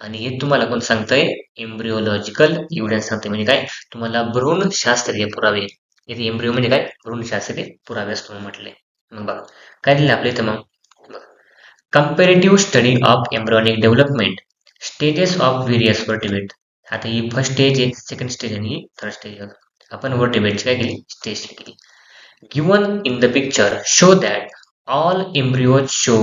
आणि हे तुम्हाला कोण सांगतंय? एम्ब्रिओलॉजिकल एव्हिडन्स सांगते. म्हणजे काय? तुम्हाला भ्रूणशास्त्रीय पुरावे. इथे एम्ब्रिओ म्हणजे काय? भ्रूणशास्त्रीय पुरावे असतो म्हटले. मग बघा काय दिलं आपल्या इथं मग? Comparative study of embryonic development stages of various vertebrate. आता ही फर्स्ट स्टेज आहे, सेकंड स्टेज आणि थर्ड स्टेज. आपण वर्टिब्रेटची काय केली? स्टेज केली. Given in the picture show that all embryos show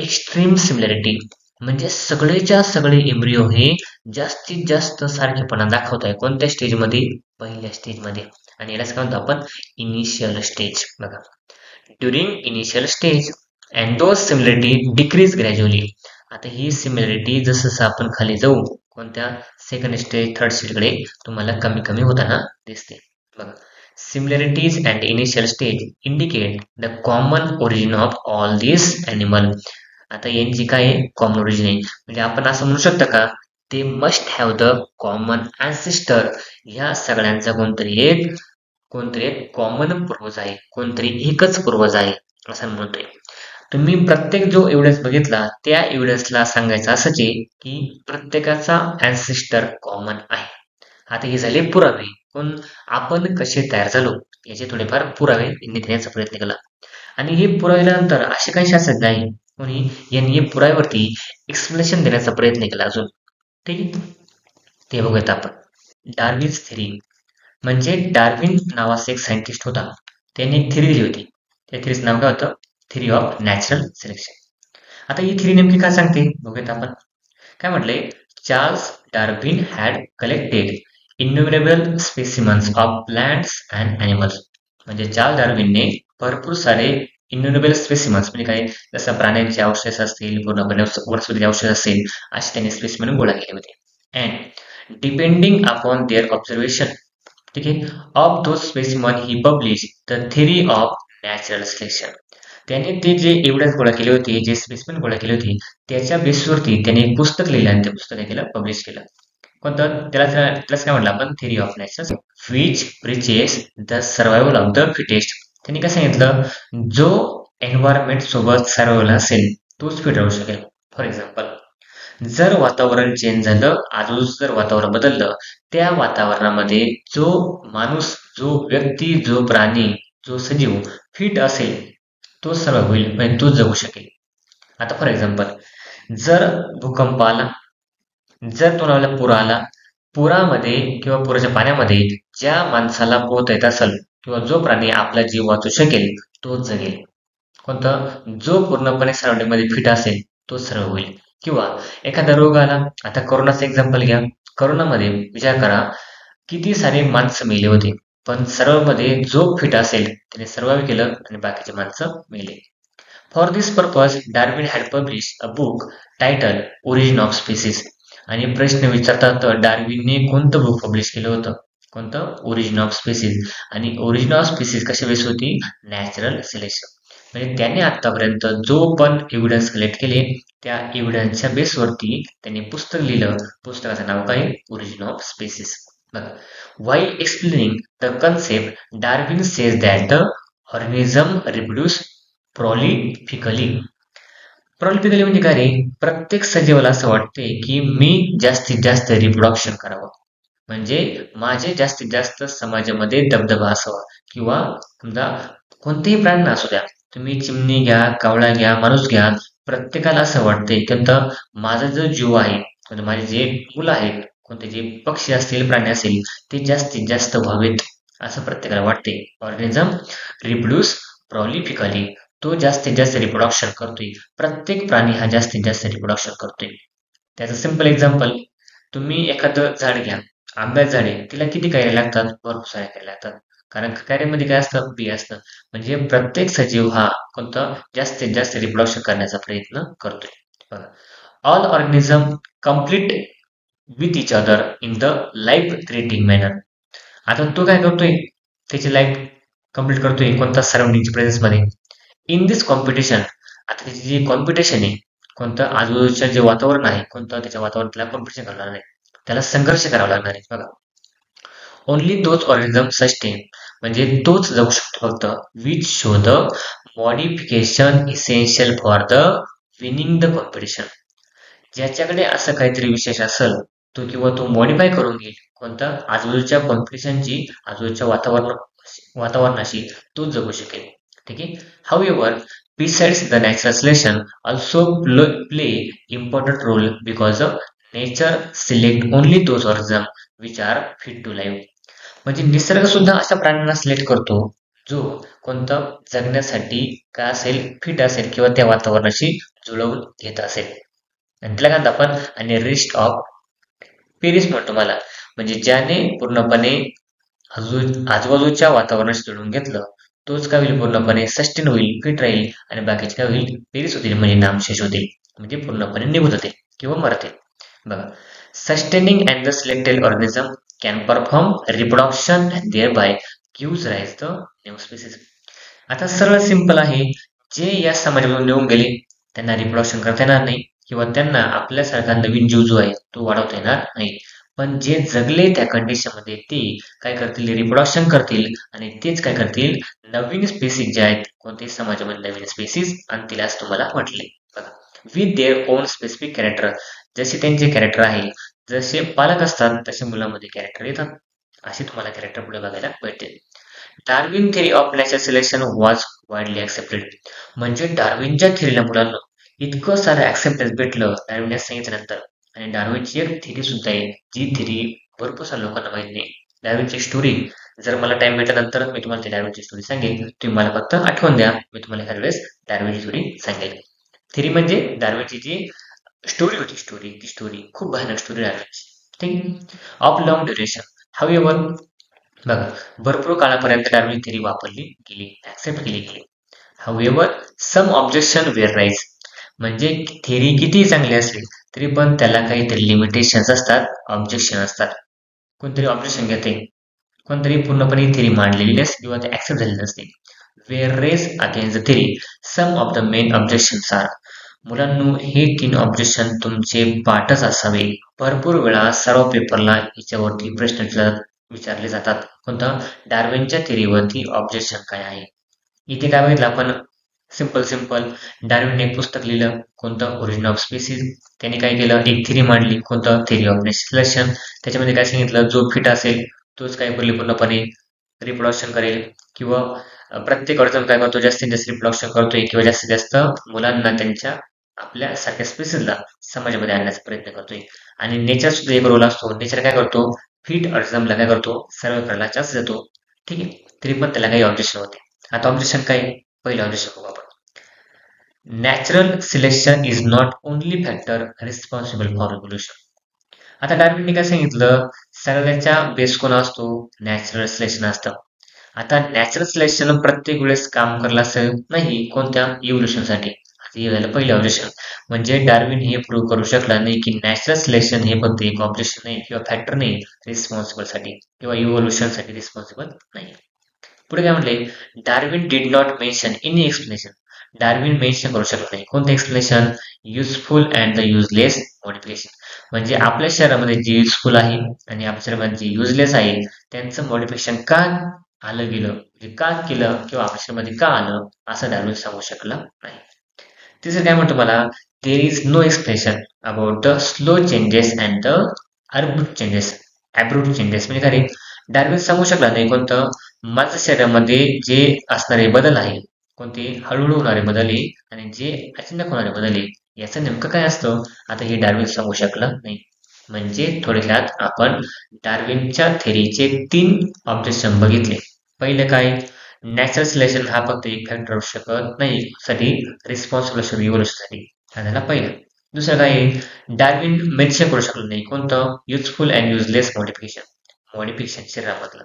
extreme similarity. म्हणजे सगळेच्या सगळे एम्ब्रिओ हे जास्तीत जास्त सारखेपणा दाखवत आहे. कोणत्या स्टेजमध्ये? पहिल्या स्टेजमध्ये. आणि यालाच काय म्हणतो आपण? Initial stage. बघा. During initial stage and those similarity decrease gradually. आता ही सिमिलरिटी जसं जसं आपण खाली जाऊ कोणत्या सेकंड स्टेज थर्ड स्टेजकडे तुम्हाला कमी कमी होताना दिसते. बघा. Similarities and initial stage indicate the common origin of all these animal. आता यांची काय कॉमन ओरिजिन आहे? म्हणजे आपण असं म्हणू शकतो का ते must have the common ancestor. ह्या सगळ्यांचा कोणतरी एक कॉमन पूर्वज आहे, कोणतरी एकच पूर्वज आहे असं म्हणतोय. तुम्ही प्रत्येक जो एव्हिडन्स बघितला त्या एव्हिडन्सला सांगायचं असंच आहे की प्रत्येकाचा अँसेस्टर कॉमन आहे. आता हे झाले पुरावे. पण आपण कसे तयार झालो याचे थोडेफार पुरावे यांनी देण्याचा प्रयत्न केला. आणि हे पुराव्यानंतर असे काही शास्त्रज्ञ आहे कोणी यांनी हे पुराव्यावरती एक्सप्लेनेशन देण्याचा प्रयत्न केला अजून. ठीक आहे. ते बघूयात आपण. Darwin's theory. म्हणजे डार्विन नावाचा एक सायंटिस्ट होता. त्यांनी एक थेरी दिली होती. त्या थेरीचं नाव काय होतं? Theory of natural selection. आता ही थेरी नेमकी काय सांगते बघूयात आपण. काय म्हटलंय? Charles Darwin had collected innumerable specimens of plants and animals. म्हणजे चार्ल्स डार्विनने भरपूर सारे इन्युमरेबल स्पेसिमन्स म्हणजे काय? जसं प्राण्यांचे अवशेष असतील, पूर्णपणे वनस्पतीचे अवशेष असतील, असे त्यांनी स्पेसिमन गोळा केले होते. And depending upon their observation, ठीक आहे, of those specimen he publish the theory of natural selection. त्याने ते जे एव्हिडन्स गोळा केले होते, जे स्पेसिमन गोळा केले होते, त्याच्या बेसवरती त्याने एक पुस्तक लिहिलं आणि ते पुस्तक काय केलं? पब्लिश केलं. कोणतं? त्यालाच काय म्हटलं आपण? Theory of natural which preaches the survival of the fittest. त्यांनी काय सांगितलं? जो एन्व्हायरमेंट सोबत सर्वायवल असेल तोच फिट राहू शकेल. फॉर एक्झाम्पल, जर वातावरण चेंज झालं, आजूबाजूचं जर वातावरण बदललं, त्या वातावरणामध्ये जो माणूस, जो व्यक्ती, जो प्राणी, जो सजीव फिट असेल तो सर्व होईल, म्हणजे तो जगू शकेल. आता फॉर एक्झाम्पल, जर भूकंप आला, जर तुम्हाला पूर आला, पुरामध्ये किंवा पुराच्या पाण्यामध्ये ज्या माणसाला पोहता येत असेल किंवा जो प्राणी आपला जीव वाचू शकेल तो जगेल. कोणतं? जो पूर्णपणे सराउंडिंग मध्ये फिट असेल तो सर्व होईल. किंवा एखादा रोग आला, आता कोरोनाचं एक्झाम्पल घ्या. कोरोनामध्ये विचार करा किती सारे माणसं मेले होते, पण सर्वांमध्ये जो फिट असेल त्याने सर्वाइव्ह केलं आणि बाकीचे माणसं मेले. For this purpose Darwin had publish a book title origin of species. आणि प्रश्न विचारतात डार्विनने कोणतं बुक पब्लिश केलं होतं? कोणतं? Origin of species. आणि ओरिजिन ऑफ स्पीसीज कशा बेस होती? Natural selection. म्हणजे त्याने आतापर्यंत जो पण एव्हिडन्स कलेक्ट केले त्या एव्हिडन्सच्या बेसवरती त्यांनी पुस्तक लिहिलं. पुस्तकाचं नाव काय? Origin of species. बघा. While explaining the concept, Darwin says that the organism reproduce prolifically. Prolifically म्हणजे काय रे? प्रत्येक सजीवाला असं वाटते की मी जास्तीत जास्त रिप्रोडक्शन करावं. म्हणजे माझे जास्तीत जास्त समाजामध्ये दबदबा असावा किंवा समजा कोणतेही प्राणी असू द्या, तुम्ही चिमणी घ्या, कावळा घ्या, माणूस घ्या, प्रत्येकाला असं वाटतंय की आता माझा जो जीव आहे, म्हणजे माझे जे मुलं आहेत, कोणते जे पक्षी असतील, प्राणी असतील, ते जास्तीत जास्त व्हावेत असं प्रत्येकाला वाटते. ऑर्गॅनिझम रिप्रोड्यूस प्रॉलिफिकली, तो जास्तीत जास्त रिप्रोडक्शन करतोय. प्रत्येक प्राणी हा जास्तीत जास्त रिप्रोडक्शन करतोय. त्याचं सिंपल एक्झाम्पल, तुम्ही एखादं झाड घ्या, आंब्याचं झाड आहे, तिला किती कैऱ्या लागतात? भरपूर साऱ्या कैऱ्या लागतात. कारण कैऱ्यामध्ये काय असतं? बी असतं. म्हणजे प्रत्येक सजीव हा कोणता जास्तीत जास्त रिप्रोडक्शन करण्याचा प्रयत्न करतोय. बघा, all organism complete with each other in the life creating manner. आता तो काय करतोय? त्याची लाईफ कम्प्लीट करतोय कोणता? सराउंडिंगच्या प्रेझेन्स मध्ये. इन दिस कॉम्पिटिशन, आता त्याची जी कॉम्पिटिशन आहे, कोणतं आजूबाजूच्या जे वातावरण आहे, कोणतं त्याच्या वातावरण, त्याला कॉम्पिटिशन करावं नाही, त्याला संघर्ष करावा लागणार आहे. बघा, ओनली दोज ऑर्गॅनिझम सस्टेन, म्हणजे तोच जाऊ शकतो फक्त, which show the modification essential for the winning the competition. ज्याच्याकडे असं काहीतरी विशेष असेल, तो किंवा तो मॉडिफाय करून घेईल कोणता? आजूबाजूच्या कॉम्पिटिशनची, आजूबाजूच्या वातावरणाशी तो जगू शकेल. ठीक आहे. हाऊएव्हर, besides the natural selection also play important role because nature select only those organisms which are fit to live. म्हणजे निसर्ग सुद्धा अशा प्राण्यांना सिलेक्ट करतो जो कोणता जगण्यासाठी काय असेल, फिट असेल किंवा त्या वातावरणाशी जुळवून घेत असेल. आणि त्याला काय म्हणतो आपण? आणि रिस्ट ऑफ पेरिस म्हणतो मला, म्हणजे ज्याने पूर्णपणे आजूबाजूच्या वातावरणाशी जुळवून घेतलं, तोच काय होईल? पूर्णपणे सस्टेन होईल, फिट राहील, आणि बाकीचे काय होईल? पेरिस होतील, म्हणजे नामशेष होतील, म्हणजे पूर्णपणे निघून जातील किंवा मरतील. बघा, sustaining and the selected organism can perform reproduction and thereby gives rise the new species. आता सरळ सिंपल आहे, जे या समाजामधून निघून गेले त्यांना रिप्रोडक्शन करता येणार नाही किंवा त्यांना आपल्यासारखा नवीन जीव जो आहे तो वाढवता येणार नाही. पण जे जगले त्या कंडिशनमध्ये ते काय करतील? रिप्रोडक्शन करतील, आणि तेच काय करतील? नवीन स्पेसीज जे आहेत, कोणत्याही समाजामध्ये नवीन स्पेसीज आणतील असं तुम्हाला म्हटले. बघा, with their own specific character, जसे त्यांचे कॅरेक्टर आहे, जसे पालक असतात तसे मुलांमध्ये कॅरेक्टर येतात, असे तुम्हाला कॅरेक्टर पुढे बघायला भेटतील. Darwin theory of natural selection was widely accepted, म्हणजे डार्विनच्या थेरीला मुलांना इतकं सारं ऍक्सेप्टन्स भेटलं डार्विन सांगितल्यानंतर. आणि डार्विनची एक थेरी सुद्धा आहे, जी थेरी भरपूर साऱ्या लोकांना माहित नाही. डार्विनची स्टोरी, जर मला टाइम भेटल्यानंतर मी तुम्हाला ती डार्विनची स्टोरी सांगेन, तुम्ही मला फक्त आठवण द्या, मी तुम्हाला एखाद्या वेळेस डार्विनची स्टोरी सांगेल. थेरी म्हणजे डार्विनची जी स्टोरी होती, ती स्टोरी खूप भयानक स्टोरी डार्विनची. ठीक, ऑफ लॉंग ड्युरेशन. हाऊएव्हर, बघा, भरपूर काळापर्यंत डार्विन थेरी वापरली गेली, ऍक्सेप्ट केली गेली. हाऊएव्हर, सम ऑब्जेक्शन वेअर राईज, म्हणजे थेरी किती चांगली असली तरी पण त्याला काहीतरी लिमिटेशन्स असतात, ऑब्जेक्शन असतात. कोणतरी ऑब्जेक्शन घेते, कोणतरी पूर्णपणे थेरी मांडलेली नसते किंवा ते ऍक्सेप्ट झालेली नसते. Were raise against the theory some of the main objections are. मुलांनो, हे 3 ऑब्जेक्शन तुमचे पाठच असावे. भरपूर वेळा सर्व पेपरला याच्यावरती प्रश्न विचारले जातात. कोणता? डार्विनच्या थेरीवरती ऑब्जेक्शन काय आहे. इथे काय बघितलं आपण? सिंपल डार्विनने एक पुस्तक लिहिलं, कोणतं? Origin of species. त्याने काय केलं? एक थेरी मांडली, कोणतं? Theory of natural selection. त्याच्यामध्ये काय सांगितलं? जो फिट असेल तोच काय करेल? पूर्णपणे रिप्रोडक्शन करेल, किंवा प्रत्येक अडचण काय करतो? जास्तीत जास्त रिप्रोडक्शन करतोय किंवा जास्तीत जास्त मुलांना त्यांच्या आपल्या सारख्या स्पीसीजला समाजामध्ये आणण्याचा प्रयत्न करतोय. आणि नेचर सुद्धा एक रोल असतो. नेचर काय करतो? फिट ऑर्गॅनिझमला काय करतो? सर्व करायला चान्स देतो. ठीक आहे, तरी पण त्याला काही ऑब्जेक्शन होते. आता ऑब्जेक्शन काय? पहिलं ऑब्जेक्शन बघू आपण. Natural selection is not only factor responsible for revolution. आता डार्विनने काय सांगितलं? सगळ्याच्या बेस कोण असतो? नॅचरल सिलेक्शन असतं. आता नॅचरल सिलेक्शन प्रत्येक वेळेस काम करलं असं नाही, कोणत्या? इव्होल्युशनसाठी. हे झालं पहिलं ऑब्जेक्शन. म्हणजे डार्विन हे प्रूव्ह करू शकला नाही की नॅचरल सिलेक्शन हे फक्त एक ऑब्जेक्शन नाही किंवा फॅक्टर नाही रिस्पॉन्सिबल साठी किंवा इव्होल्युशन साठी रिस्पॉन्सिबल नाही. पुढे काय म्हटले? Darwin did not mention any explanation. Darwin mention करू शकत नाही कोणतं explanation? Useful and the useless modification. म्हणजे आपल्या शहरामध्ये जे युजफुल आहे आणि आपल्या शहरामध्ये जे युजलेस आहे त्यांचं मॉडिफिकेशन का आलं गेलं, म्हणजे का केलं किंवा आपल्या शहरामध्ये का आलं, असं डार्विन सांगू शकला नाही. तिसरं काय म्हणतो मला? There is no explanation about the slow changes and the abrupt changes abrupt changes म्हणजे काय रे? डार्विन सांगू शकला नाही कोणतं माणसा शरीरामध्ये जे असणारे बदल आहे, कोणते हळूहळू होणारे बदल आहे आणि जे अचानक होणारे बदल आहे, याचं नेमकं काय असतं? आता हे डार्विन सांगू शकला नाही. म्हणजे थोडक्यात आपण डार्विनच्या थेरीचे 3 ऑब्जेक्शन बघितले. पहिलं काय? नॅचरल सिलेक्शन हा फक्त एक फॅक्टर असू शकत नाही साठी रिस्पॉन्सिबल असतो इव्होल्यूशनसाठी. हा झाला पहिला. दुसरं काय आहे? डार्विन मेन्शन करू शकलो नाही कोणतं? युजफुल अँड युजलेस मॉडिफिकेशन शरीरामधलं.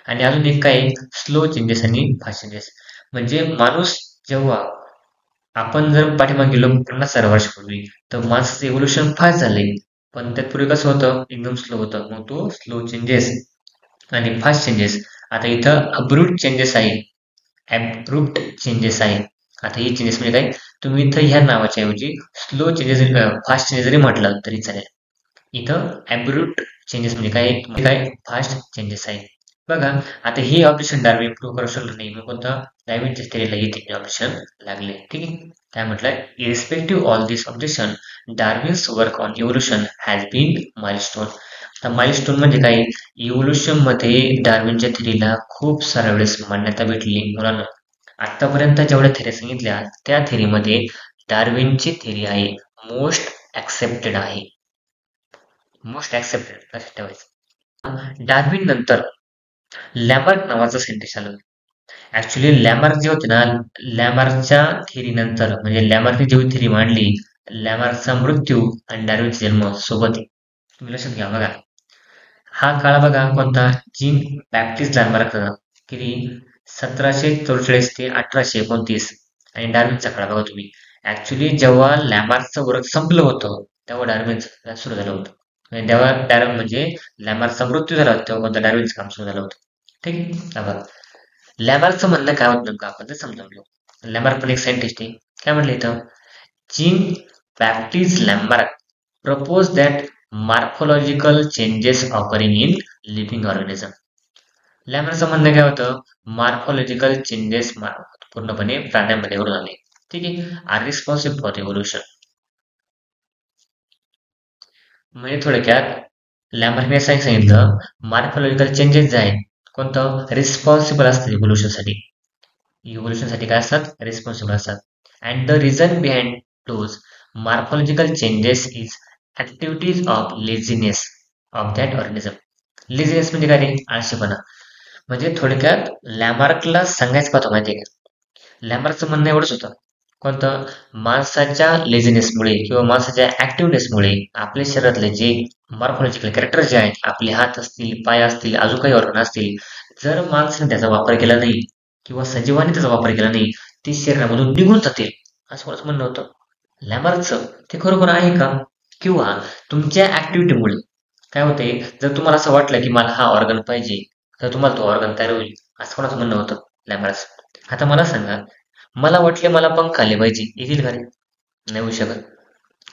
आणि अजून एक काय? स्लो चेंजेस आणि फास्ट चेंजेस. म्हणजे माणूस जेव्हा आपण जर पाठीमागे गेलो 50,000 वर्षापूर्वी, तर माणसाचं इव्होल्यूशन फास्ट झालंय. पण त्यापूर्वी कसं होतं? एकदम स्लो होतं. मग तो स्लो चेंजेस आणि फास्ट चेंजेस. आता इथं अब्रूट चेंजेस आहे. ॲब्रुप्ट चेंजेस आहे. आता हे चेंजेस म्हणजे काय? तुम्ही इथं ह्या नावाच्या ऐवजी स्लो चेंजेस फास्ट चेंजेस जरी म्हटलं तरी चालेल. इथं ॲब्रुप्ट चेंजेस म्हणजे काय? फास्ट चेंजेस आहे. बघा, आता हे ऑब्जेक्शन डार्विन प्रूव्ह करू शकलो नाही. मग कोणता? डार्विनच्या थेरीला हे 3 ऑब्जेक्शन लागले. ठीक आहे. काय म्हटलंय? Irrespective all this objection, Darwin's work on evolution has been milestone. आता माइलस्टोन म्हणजे काय? इव्होल्यूशन मध्ये डार्विनच्या थेरीला खूप साऱ्या वेळेस मान्यता भेटली. मुलांना आतापर्यंत जेवढ्या थेरी सांगितल्या त्या थेरीमध्ये डार्विनची थेरी आहे मोस्ट ऍक्सेप्टेड आहे. मोस्ट ऍक्सेप्टेड लक्षात ठेवायचं. डार्विन नंतर लॅमार्क नावाचं सायंटिस्ट आलं. ऍक्च्युली लॅमार्क जे होते ना, लॅमार्कच्या थेरी नंतर म्हणजे लॅमार्कने जेव्हा थेरी मांडली, लॅमार्कचा मृत्यू आणि डार्विनचा जन्म सोबत आहे. तुम्ही लक्षात घ्या बघा. हा काळ बघा कोणता? जीन बॅप्टिस्ट लॅमार्कचा किती 1744 ते 1829 आणि डार्विनचा काळ बघा तुम्ही. ऍक्च्युली जेव्हा लॅमार्कचं वर्क संपलं होतं तेव्हा डार्विनचं सुरू झालं होतं. म्हणजे तेव्हा डार्विन म्हणजे लॅमार्कचा मृत्यू झाला होता तेव्हा कोणता डार्विनचं काम सुरू झालं होतं. ठीक आहे. हा बघा. लॅमार्कचं म्हणणं काय होतं नेमकं आपण ते समजावून घेऊ. लॅमार्क पण एक सायंटिस्ट आहे. काय म्हणलं इथं? Jean Baptiste Lamarck proposed that morphological changes occurring in living organism. लॅमरचं म्हणणं काय होतं? मॉर्फॉलॉजिकल चेंजेस पूर्णपणे प्राण्यांमध्ये घडून आले. ठीक आहे. Are responsible for evolution. म्हणजे थोडक्यात लॅमर्कने सांगितलं मॉर्फॉलॉजिकल चेंजेस जे आहेत कोणतं रिस्पॉन्सिबल असतात इव्होल्यूशनसाठी. इव्होल्यूशनसाठी काय असतात? रिस्पॉन्सिबल असतात. And the reason behind those morphological changes is activities of laziness of that organism. Laziness म्हणजे काय रे? आळशीपणा. म्हणजे थोडक्यात लॅमार्कला सांगायचं पाहतो माहितीये का? लॅमार्कचं म्हणणं एवढंच होतं. कोणतं? माणसाच्या लेझीनेसमुळे किंवा माणसाच्या ऍक्टिव्हनेसमुळे आपल्या शरीरातले जे मॉर्फॉलॉजिकल कॅरेक्टर जे आहेत, आपले हात असतील, पाय असतील, अजून काही ऑर्गन असतील, जर माणसाने त्याचा वापर केला नाही किंवा सजीवाने त्याचा वापर केला नाही, ते शरीरामधून निघून जातील असं कोणाचं म्हणणं होतं? लॅमार्कचं. ते खरोखर आहे का? किंवा तुमच्या ऍक्टिव्हिटीमुळे काय होते? जर तुम्हाला असं वाटलं की मला हा ऑर्गन पाहिजे, तर तुम्हाला तो ऑर्गन तयार होईल असं कोणाचं म्हणणं होतं? लॅमार्कचं. आता मला सांगा, मला वाटले मला पंख आले पाहिजे, येतील का रे? नाही होऊ शकत.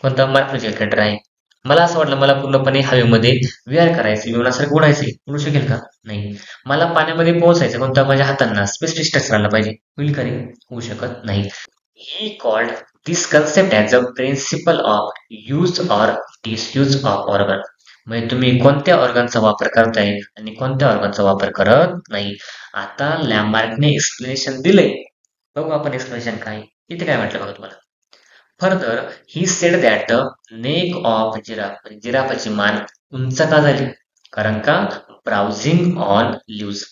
कोणता? मॉर्फॉलॉजिकल कॅरेक्टर आहे. मला असं वाटलं मला पूर्णपणे हवेमध्ये विहार करायचे, विमानासारखं उडायचे, उडू शकेल का? नाही. मला पाण्यामध्ये पोहोचायचं, कोणता? माझ्या हातांना स्पेसिफिक स्ट्रक्चर आला पाहिजे, होईल का रे? होऊ शकत नाही. He called this concept as a principle of use or disuse of organ. म्हणजे तुम्ही कोणत्या ऑर्गनचा वापर करताय आणि कोणत्या ऑर्गनचा वापर करत नाही. आता लॅमार्कने एक्सप्लेनेशन दिलंय. बघू आपण एक्सप्लेनेशन काय. इथे काय म्हटलं बघा तुम्हाला. Further he said that the neck of giraffe, जिराफाची मान उंच का झाली? कारण का? Browsing on leaves.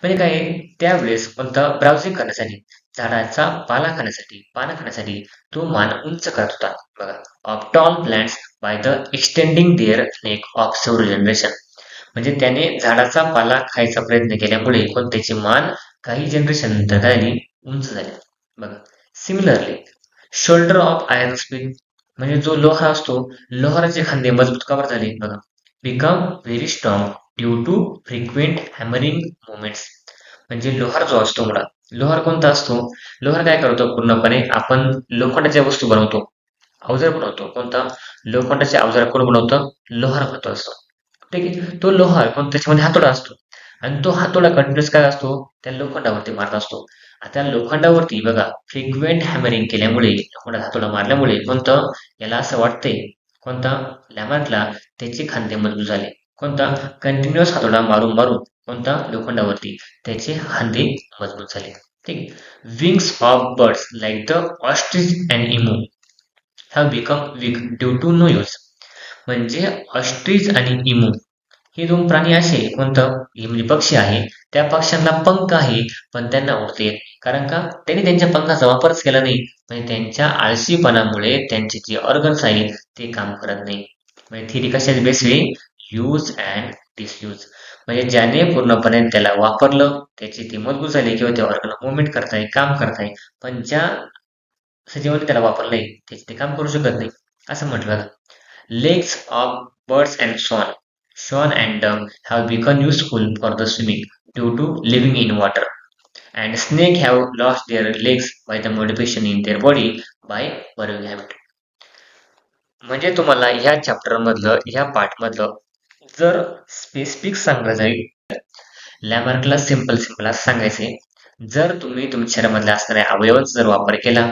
म्हणजे काय? त्यावेळेस कोणता? ब्राउझिंग करण्यासाठी, झाडाचा पानं खाण्यासाठी तो मान उंच करत होता. बघा. Of tall plants by the extending their neck of several generation. म्हणजे त्याने झाडाचा पाला खायचा प्रयत्न केल्यामुळे पण त्याची मान काही जनरेशन नंतर काय झाली? उंच झाली. बघा. Similarly shoulder of iron speed म्हणजे जो लोहा असतो, लोहाराचे खांदे मजबूत का बरं झाले? बघा. Become very strong due to frequent hammering movements. म्हणजे लोहार जो असतो मुळात, लोहार कोणता असतो? लोहार काय करतो? पूर्णपणे आपण लोखंडाच्या वस्तू बनवतो, अवजार बनवतो. कोणता? लोखंडाचे अवजार कोण बनवतं? लोहार बनवतो असतो. ठीक आहे. तो लोहार पण त्याच्यामध्ये हातोडा असतो आणि तो हातोडा कंटिन्युअस काय असतो? त्या लोखंडावरती मारत असतो. आता लोखंडावरती बघा फ्रिक्वेंट हॅमरिंग केल्यामुळे, लोखंडात हातोडा मारल्यामुळे कोणतं? याला असं वाटतंय कोणता? लॅमार्कला त्याचे खांदे मजबूत झाले. कोणता कंटिन्युअस हातोडा मारून मारून कोणता लोखंडावरती त्याचे हांदे मजबूत झाले. ठीक. Wings of birds like the ostrich and emu have become weak due to no use. म्हणजे ऑस्ट्रिच आणि इमू हे दोन प्राणी असे कोणतं हे म्हणजे पक्षी आहे, त्या पक्ष्यांना पंख आहे पण त्यांना उडता येत नाही. कारण का त्यांनी त्यांच्या पंखाचा वापरच केला नाही. म्हणजे त्यांच्या आळशीपणामुळे त्यांचे जे ऑर्गन्स आहेत ते काम करत नाही. म्हणजे थिअरी कशाची बेस आहे, यूज अँड डिसयूज. म्हणजे ज्याने पूर्णपणे त्याला वापरलं त्याची ती मजबूत झाली किंवा ते ऑर्गन मुवमेंट करताय काम करताय, पण ज्या सजीवाने त्याला वापरलंय त्याचे ते काम करू शकत नाही असं म्हटलं जातं. Legs of birds and swan and duck have become useful for the swimming due to living in water. And snake have lost their legs by the modification in their body by burrowing habit. म्हणजे तुम्हाला ह्या chapter मधलं ह्या part मधलं जर specific सांगलं जाईल, लॅमार्कला simple simple असं सांगायचे, जर तुम्ही तुमच्या शरीरामधल्या असणाऱ्या अवयवांचा जर वापर केला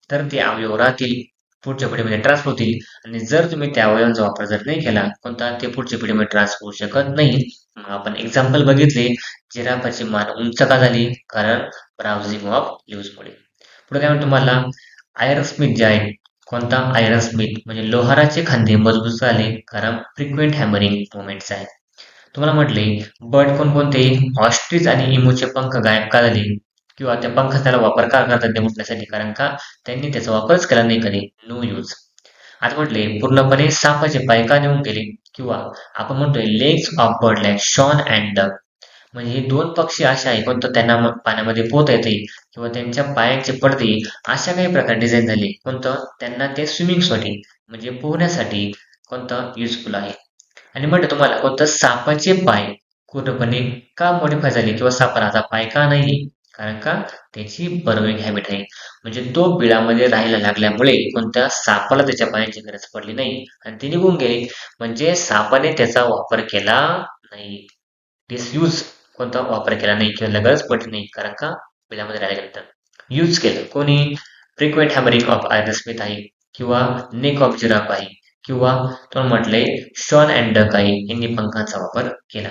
तर ते अवयव राहतील, पुढच्या पिढीमध्ये ट्रान्सफर होतील. आणि जर तुम्ही त्या अवयवांचा वापर जर नाही केला कोणता ते पुढच्या पिढीमध्ये ट्रान्सफर होऊ शकत नाही. मग आपण एक्झाम्पल बघितले, जिराफाची मान उंच का झाली, कारण ब्राउझिंग ऑफ लिव्हजमुळे. पुढे काय म्हणतो तुम्हाला, आयरन स्मिथ जे आहे, कोणता आयरन स्मिथ म्हणजे लोहाराचे खांदे मजबूत झाले कारण फ्रिक्वेंट हॅमरिंग मुवमेंट्स आहे. तुम्हाला म्हटले बर्ड कोणकोणते, ऑस्ट्रिच आणि इमूचे पंख गायब का झाले किंवा त्या पंखाचा त्याला वापर का करतात ते म्हटण्यासाठी, कारण का त्यांनी त्याचा वापरच केला नाही कधी, नो यूज. आता म्हटले पूर्णपणे सापाचे पाय का नेऊन गेले, किंवा आपण म्हणतोय legs of bird like swan and duck. म्हणजे हे दोन पक्षी असे आहे कोणतं त्यांना पाण्यामध्ये पोहता येते किंवा त्यांच्या पायांचे पडदे अशा काही प्रकारे डिझाईन झाले कोणतं त्यांना ते स्विमिंगसाठी म्हणजे पोहण्यासाठी कोणतं युजफुल आहे. आणि म्हणतो तुम्हाला कोणतं सापाचे पाय पूर्णपणे का मॉडिफाय झाले किंवा सापाला आता पाय का नाही, कारण का त्याची बर्विंग हॅबिट आहे. म्हणजे तो बिळामध्ये राहायला लागल्यामुळे कोणत्या सापाला त्याच्या पायाची गरज पडली नाही आणि ते निघून गेले. म्हणजे सापाने त्याचा वापर केला नाही, डिसयूज कोणता वापर केला नाही किंवा गरज पडली नाही, कारण का बिळामध्ये राहिल्यानंतर यूज केलं कोणी, frequent hammering of iron Smith आहे किंवा नेक ऑफ जिराफ आहे किंवा तुम्हाला म्हटलंय शॉन अँड डक आहे, यांनी पंखांचा वापर केला.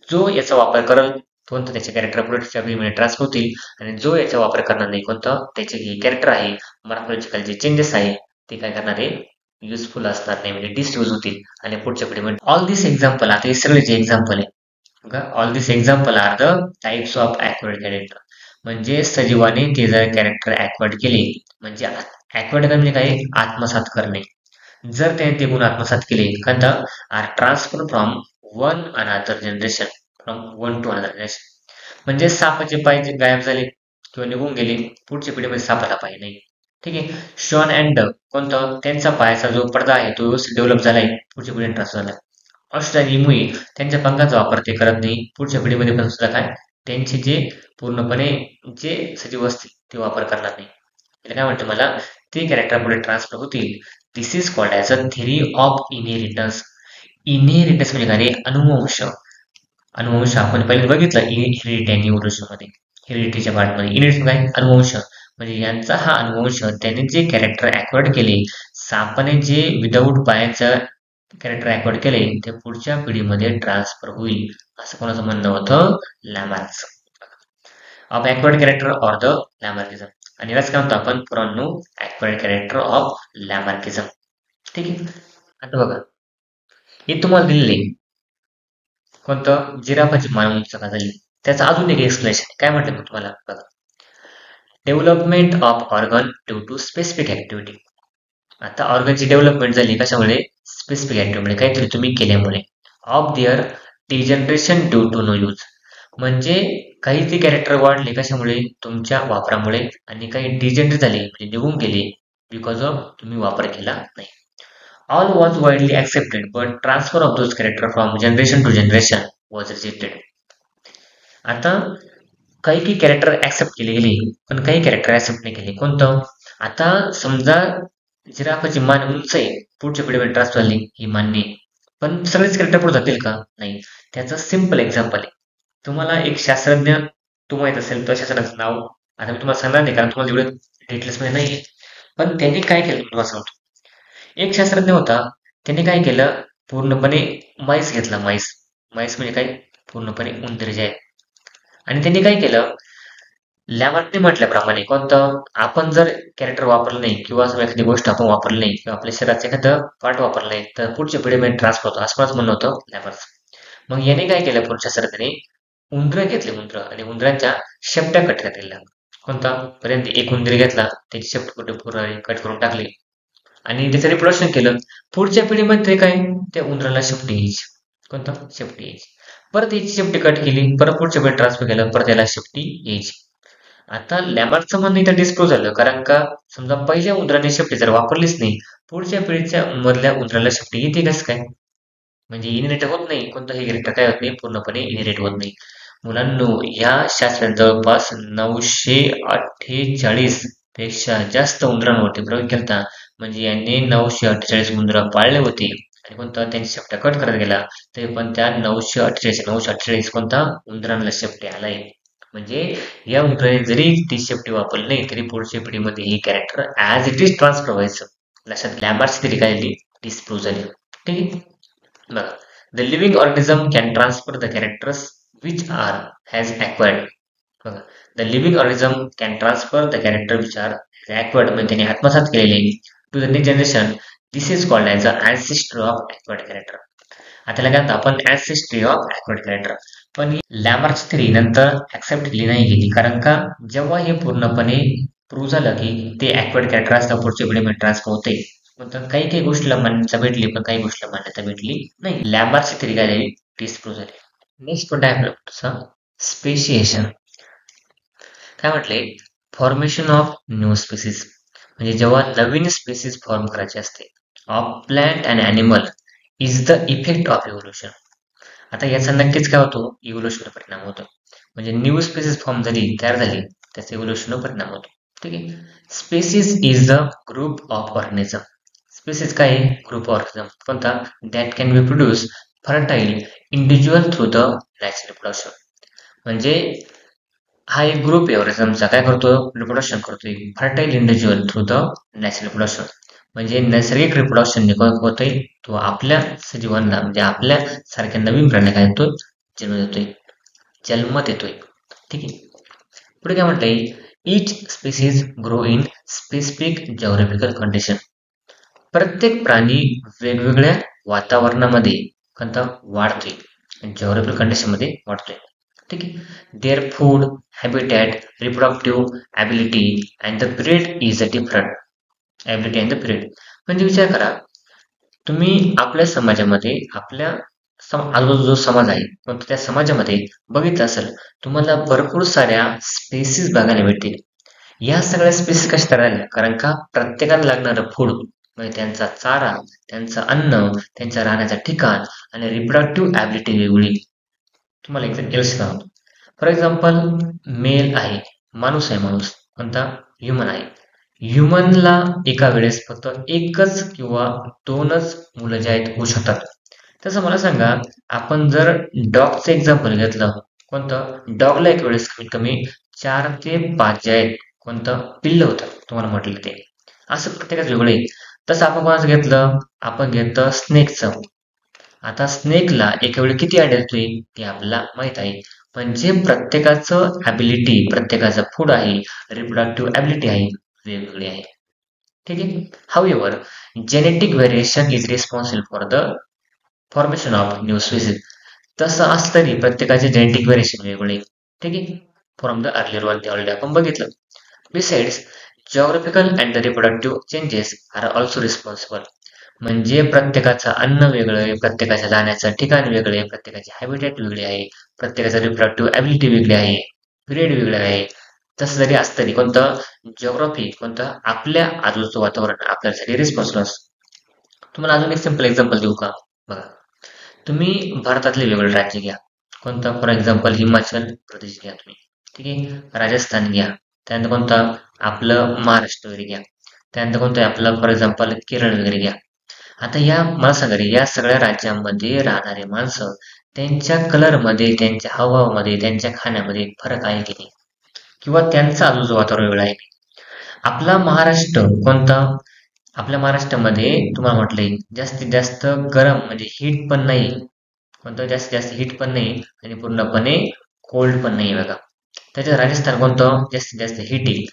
जो याचा वापर करेल कोणतं त्याचे कॅरेक्टर पुढच्या पिढीमध्ये ट्रान्सफर होतील आणि जो याचा वापर करणार नाही कोणतं त्याचे जे कॅरेक्टर आहे मॉर्फॉलॉजिकल जे चेंजेस आहे ते काय करणार आहे, युजफुल असणार नाही म्हणजे डिसयूज होतील आणि पुढच्या पिढीमध्ये. ऑल दिस एक्झाम्पल, आता हे सगळे जे एक्झाम्पल आहे, all this example are the types of acquired character. म्हणजे सजीवाने ते जर कॅरेक्टर ॲक्वायर्ड केले, म्हणजे ॲक्वायर्ड म्हणजे काय, आत्मसात करणे. जर त्याने ते गुण आत्मसात केले कोणता, are transfer from one another generation, from one to another generation. म्हणजे सापाचे पाय जे गायब झाले किंवा निघून गेले, पुढच्या पिढीमध्ये सापाला पाय नाही. ठीक आहे. शॉन अँड डक कोणतं, त्यांचा पायाचा जो पडदा आहे तो व्यवस्थित डेव्हलप झालाय, पुढच्या पिढीने ट्रान्सफर झाला. ऑस्ट्रेलियामुळे त्यांच्या पंखाचा वापर ते करत नाही, पुढच्या पिढीमध्ये पण सुद्धा काय त्यांचे जे पूर्णपणे जे सजीव असतील ते वापर करणार नाही. त्याला काय म्हणते मला, ते कॅरेक्टर पुढे ट्रान्सफर होतील. This is called as a theory of inheritance. Inheritance म्हणजे काय, अनुवंश. अनुवंश आपण पहिले बघितलं हेरिडिटी आणि इव्होल्यूशनमध्ये, हेरिडिटीच्या पार्टमध्ये. इनहेरिटन्स काय, अनुवंश. म्हणजे यांचा हा अनुवंश त्याने जे कॅरेक्टर ॲक्वायर्ड केले, सापाने जे विदाऊट पायाचं कॅरेक्टर ॲक्वायर्ड केले ते पुढच्या पिढीमध्ये ट्रान्सफर होईल, असं कोणाचं म्हणणं होतं, लॅमार्कचं. Of acquired character or the Lamarckism. आणि यालाच काय म्हणतो आपण, पुरानो ॲक्वायर्ड कॅरेक्टर ऑफ लॅमार्किझम. ठीक आहे. आता बघा हे तुम्हाला दिलेले कोणतं, जिराफाची मान उंच का झाली, त्याचं अजून एक एक्सप्लेनेशन काय म्हटलं मी तुम्हाला बघा, development of organ due to specific activity. आता ऑर्गनची डेव्हलपमेंट झाली कशामुळे, स्पेसिफिक ऍक्टिव्हिटी काहीतरी तुम्ही केल्यामुळे. Of their degeneration due to no use. म्हणजे काही ते कॅरेक्टर वाढले कशामुळे, तुमच्या वापरामुळे, आणि काही डिजनरेट झाले म्हणजे निघून गेले बिकॉज ऑफ तुम्ही वापर केला नाही. All was widely accepted but transfer of those character from generation to generation was rejected. आता काही काही कॅरेक्टर ऍक्सेप्ट केले गेले पण काही कॅरेक्टर ऍक्सेप्ट नाही केले. कोणतं, आता समजा जिराफाची मान उंच आहे, पुढच्या पिढीमध्ये ट्रान्सफर झाली ही मान्य आहे, पण सगळेच कॅरेक्टर पुढे जातील का, नाही. त्याचं सिम्पल एक्झाम्पल आहे, तुम्हाला एक शास्त्रज्ञ तो माहित असेल तर शास्त्रज्ञाचं नाव आता मी तुम्हाला सांगणार नाही कारण तुम्हाला एवढं डिटेल्समध्ये नाही, पण त्यांनी काय केलं तुम्हाला सांगतो. एक शास्त्रज्ञ होता, त्याने काय केलं, पूर्णपणे माईस घेतला. माईस माईस म्हणजे काय, पूर्णपणे उंदीर जे आहे. आणि त्यांनी काय केलं, लॅमार्कने म्हटल्याप्रमाणे कोणतं, आपण जर कॅरेक्टर वापरलं नाही किंवा असं एखादी गोष्ट आपण वापरली नाही किंवा आपल्या शरीराचं एखादं पार्ट वापरलं नाही तर पुढच्या पिढीमध्ये ट्रान्सफर होतो, असं माझं म्हणणं होतं लॅमर्स. मग याने काय केलं, पुढच्या सरतेने उंदरं घेतले, उंदरं, आणि उंदरांच्या शेपट्या कट केल्या. कोणता, पर्यंत एक उंदीर घेतला, त्याची शेपट कुठे पूर्ण कट करून टाकली आणि त्याचं रिप्रोडक्शन केलं. पुढच्या पिढीमध्ये काय, त्या उंदराला शेपटी यायची. कोणता, शेपटी यायची. परत याची शेपटी कट केली, परत पुढच्या पिढीत ट्रान्सफर केलं, परत याला शेपटी यायची. आता लॅमार्कचं म्हणणं इथं डिस्प्रूव्ह झालं, कारण का समजा पहिल्या उंदराने शेपटी जर वापरलीच नाही, पुढच्या पिढीच्या मधल्या उंदराला शेपटी येते कसं काय, म्हणजे इनहेरिट होत नाही, कोणताही कॅरेक्टर काय होत नाही, पूर्णपणे इनहेरिट होत नाही. मुलांनो, या शास्त्रात जवळपास 948 पेक्षा जास्त उंदरांवरती प्रयोग केला. म्हणजे यांनी 948 उंदरं पाळले होते आणि कोणता त्यांची शेपट्या कट करत गेला, तरी पण त्या 948 कोणता उंदरांना शेपटी आलाय. म्हणजे या उंदराने जरी ती शेपटी वापरली नाही तरी पुढच्या पिढीमध्ये हे character as it is transfer व्हायचं. लक्षात, लॅमार्कची तरी काय झाली, डिस्प्रूव्ह झाली. ठीक आहे. बघा, the living organism can transfer the characters which are has acquired. बघा, the living organism can transfer the character which are acquired, म्हणजे त्यांनी आत्मसात केलेले to the next generation. This is called as a ancestry of acquired character. आता लक्षात, आपण ॲन्सेस्ट्री of acquired character, पण लॅमार्कची theory नंतर ऍक्सेप्ट केली नाही गेली, कारण का जेव्हा हे पूर्णपणे प्रूव्ह झालं की ते ॲक्वायर्ड कॅरेक्टर असलं पुढच्या पिढीमध्ये ट्रान्सफर होते, तर काही काही गोष्टीला मान्यता भेटली, पण काही गोष्टीला मान्यता भेटली नाही. लॅमार्कची थेरी काय झाली, डिस्प्रूव्ह झाली. नेक्स्ट पॉईंट आहे आपला स्पेशिएशन. काय म्हटले, फॉर्मेशन ऑफ न्यू स्पेसिस, म्हणजे जेव्हा नवीन स्पेसिस फॉर्म करायची असते of plant and animal is the effect of evolution. आता याचा नक्कीच काय होतो, इव्होल्युशनवर परिणाम होतो. म्हणजे न्यू स्पेसिस फॉर्म जरी तयार झाली, त्याचा इव्होल्युशनवर परिणाम होतो. ठीक आहे. Species is the group of organism. Species काय आहे, ग्रुप ऑफ ऑर्गॅनिझम, कोणता, that can be produce fertile individual through the natural reproduction. म्हणजे हा एक ग्रुप आहे ऑर्गॅनिझमचा, काय करतो, रिप्रोडक्शन करतोय, fertile individual through the natural reproduction. म्हणजे नैसर्गिक रिप्रोडक्शन होतोय, तो आपल्या सजीवांना, म्हणजे आपल्या सारख्या नवीन प्राणी काय होतो, जन्म देतोय. ठीक आहे. पुढे काय म्हटलंय, each species grow in specific geographical condition. प्रत्येक प्राणी वेगवेगळ्या वातावरणामध्ये कोणता वाढतोय, जिओग्राफिकल कंडिशन मध्ये वाढतोय. ठीक आहे. Their food, habitat, reproductive ability and the period is a different ability and the period. म्हणजे विचार करा, तुम्ही आपल्या समाजामध्ये, आपल्या आजूबाजूचा जो समाज आहे, पण त्या समाजामध्ये बघितलं असेल, तुम्हाला भरपूर साऱ्या स्पेसिस बघायला भेटतील. या सगळ्या स्पेसिस कशा तयार झाल्या, कारण का प्रत्येकाला लागणारं फूड, म्हणजे त्यांचा चारा, त्यांचं अन्न, त्यांच्या राहण्याचं ठिकाण आणि रिप्रोडक्टिव्ह ॲबिलिटी वेगळी. तुम्हाला एक्झाम्पल सांगतो. फॉर एक्झाम्पल, मेल आहे, माणूस आहे, माणूस कोणता, ह्युमन आहे. ह्युमनला एका वेळेस फक्त एकच किंवा दोनच मुलं जे आहेत होऊ शकतात. तसं मला सांगा, आपण जर डॉगचं एक्झाम्पल घेतलं, कोणतं, डॉगला एक वेळेस कमीत कमी 4 ते 5 जे आहेत कोणतं पिल्लं होतं, तुम्हाला म्हटलं ते. असं प्रत्येकाचं वेगळं आहे. तसं आपण कोणाचं घेतलं, आपण घेतलं स्नेकचं. आता स्नेकला एका वेळी किती आयडिया येतोय ते आपल्याला माहित आहे. म्हणजे प्रत्येकाचं ॲबिलिटी, प्रत्येकाचं फूड आहे, रिप्रोडक्टिव्ह ॲबिलिटी आहे, वेगवेगळी आहे. ठीक आहे. However, genetic variation is responsible for the formation of new species. तसं असतं तरी प्रत्येकाचे जेनेटिक व्हेरिएशन वेगळे. ठीक आहे. फ्रॉम द अर्लियर वन ते ऑलरेडी आपण बघितलं. Besides, geographical and the reproductive changes are also responsible. म्हणजे प्रत्येकाचं अन्न वेगळं आहे, प्रत्येकाच्या जाण्याचं ठिकाण वेगळं आहे, प्रत्येकाची हॅबिटॅट वेगळी आहे, प्रत्येकाचं रिप्रोडक्टिव्ह ॲबिलिटी वेगळी आहे, पिरियड वेगळं आहे. तसं जरी असतं तरी कोणतं, जिओग्राफी, कोणतं, आपल्या आजूबाजूचं वातावरण आपल्यासाठी रिस्पॉन्सिबल असतं. तुम्हाला अजून एक सिंपल एक्झाम्पल देऊ का, बघा, तुम्ही भारतातले वेगवेगळे राज्य घ्या, कोणता, फॉर एक्झाम्पल हिमाचल प्रदेश घ्या तुम्ही. ठीक आहे. राजस्थान घ्या, त्यानंतर कोणता, आपलं महाराष्ट्र वगैरे घ्या, त्यानंतर कोणतं आपलं फॉर एक्झाम्पल केरळ वगैरे घ्या. आता या मला सांगा रे, या सगळ्या राज्यांमध्ये राहणारे माणसं, त्यांच्या कलरमध्ये, त्यांच्या हावभावामध्ये, त्यांच्या खाण्यामध्ये फरक आहे की नाही, किंवा त्यांचं आजूबाजूचं वातावरण वेगळं आहे. आपला महाराष्ट्र कोणता, आपल्या महाराष्ट्रामध्ये तुम्हाला म्हटलंय जास्तीत जास्त गरम म्हणजे हीट पण नाही, कोणतं जास्तीत जास्त हीट पण नाही आणि पूर्णपणे कोल्ड पण नाही बघा. त्याच्यात राजस्थान कोणतं जास्तीत जास्त हीट आहे.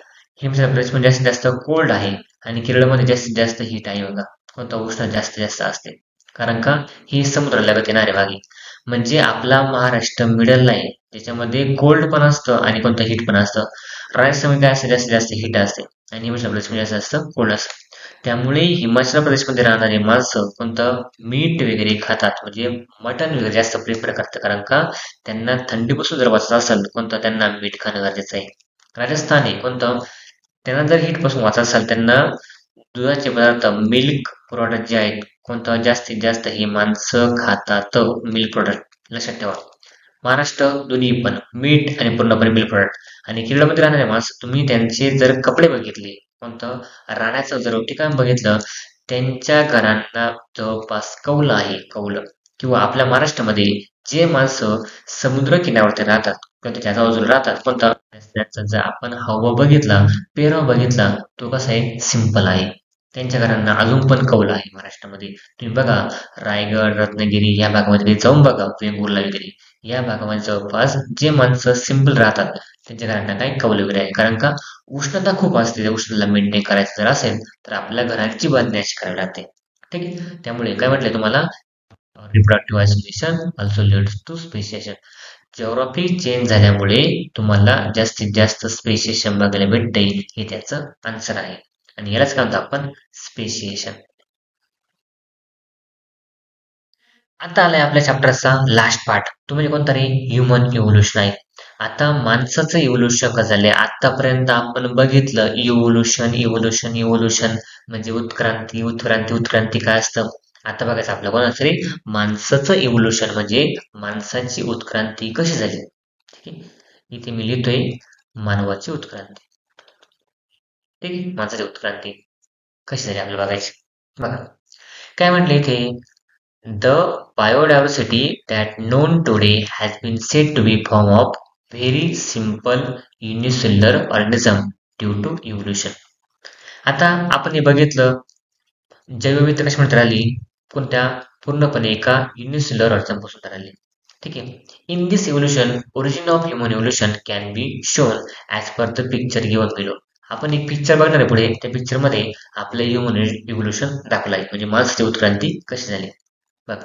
हिमाचल प्रदेश मध्ये जास्तीत जास्त कोल्ड आहे आणि केरळमध्ये जास्तीत जास्त हीट आहे बघा. कोणतं उष्ण जास्तीत जास्त असते. कारण का ही समुद्रालगत येणारे भागी. म्हणजे आपला महाराष्ट्र मिडल आहे. त्याच्यामध्ये कोल्ड पण असतं आणि कोणतं हीट पण असतं. राजस्थानमध्ये काय असते जास्तीत जास्त हीट असते आणि हिमाचल प्रदेशमध्ये जास्त जास्त कोल्ड असतं. त्यामुळे हिमाचल प्रदेशमध्ये राहणारे माणसं कोणतं मीठ वगैरे खातात म्हणजे मटण वगैरे जास्त प्रिफर करतात कारण का त्यांना थंडीपासून जर वाचायचं असेल कोणतं त्यांना मीठ खाणं गरजेचं आहे. राजस्थान आहे कोणतं त्यांना जर हीट पासून वाचायचं असेल त्यांना दुधाचे पदार्थ मिल्क प्रोडक्ट जे आहेत कोणतं जास्तीत जास्त हे माणसं खातात मिल्क प्रोडक्ट लक्षात ठेवा. महाराष्ट्र दोन्ही पण मीठ आणि पूर्णपणे मिल्क प्रोडक्ट आणि केरळमध्ये राहणारे माणसं तुम्ही त्यांचे जर कपडे बघितले कोणतं राहण्याचं जर ठिकाण बघितलं त्यांच्या घरांना जवळपास कौल आहे कौल किंवा आपल्या महाराष्ट्रामध्ये जे माणसं समुद्र किनाऱ्यावरती राहतात किंवा त्याच्या आजूबाजूला राहतात कोणता त्याचा जर आपण हावभाव बघितला पेहराव बघितला तो कसा आहे सिंपल आहे. त्यांच्या घरांना अजून पण कौल आहे महाराष्ट्रामध्ये. तुम्ही बघा रायगड रत्नागिरी या भागामध्ये जाऊन बघा वेंगुर्ला वगैरे या भागामध्ये जवळपास जे माणसं सिंपल राहतात त्यांच्या घरांना काही कौल वगैरे आहे कारण का उष्णता खूप असते. त्या उष्णतेला मेंटेन करायचं जर असेल तर आपल्या घरांची बांधणी अशी करावी लागते. ठीक आहे. त्यामुळे काय म्हटलंय तुम्हाला reproductive isolation also leads to speciation. Geography change झाल्यामुळे तुम्हाला जास्तीत जास्त स्पेसिएशन बघायला भेटते हे त्याचं आन्सर आहे आणि यालाच काय म्हणतो आपण स्पेसिएशन. आता आलाय आपल्या चॅप्टरचा लास्ट पार्ट तो म्हणजे कोणता रे ह्युमन इव्होल्युशन आहे. आता माणसाचं इव्होल्युशन कसं झालंय आतापर्यंत आपण बघितलं इव्होल्युशन इव्होल्युशन इव्होल्युशन म्हणजे उत्क्रांती उत्क्रांती उत्क्रांती काय असतं. आता बघायचं आपलं कोणाचं रे माणसाचं इव्होल्युशन म्हणजे माणसाची उत्क्रांती कशी झाली. ठीक आहे इथे मी लिहितोय मानवाची उत्क्रांती. ठीक आहे माणसाची उत्क्रांती कशी झाली आपल्याला बघायची. बघा काय म्हटलं इथे the biodiversity that known today has been said to be form of very simple unicellular organism due to evolution. आता आपण हे बघितलं जैवविविधता कशी म्हणता आली कोणत्या पूर्णपणे एका युनिसेल्युलर ऑर्गनिझम पासून तयार आली. ठीक आहे. In this evolution origin of human evolution can be shown as per the picture given below. आपण एक पिक्चर बघणार आहे पुढे त्या पिक्चर मध्ये आपलं ह्युमन इव्होल्युशन दाखवलं आहे म्हणजे माणसाची उत्क्रांती कशी झाली. बघ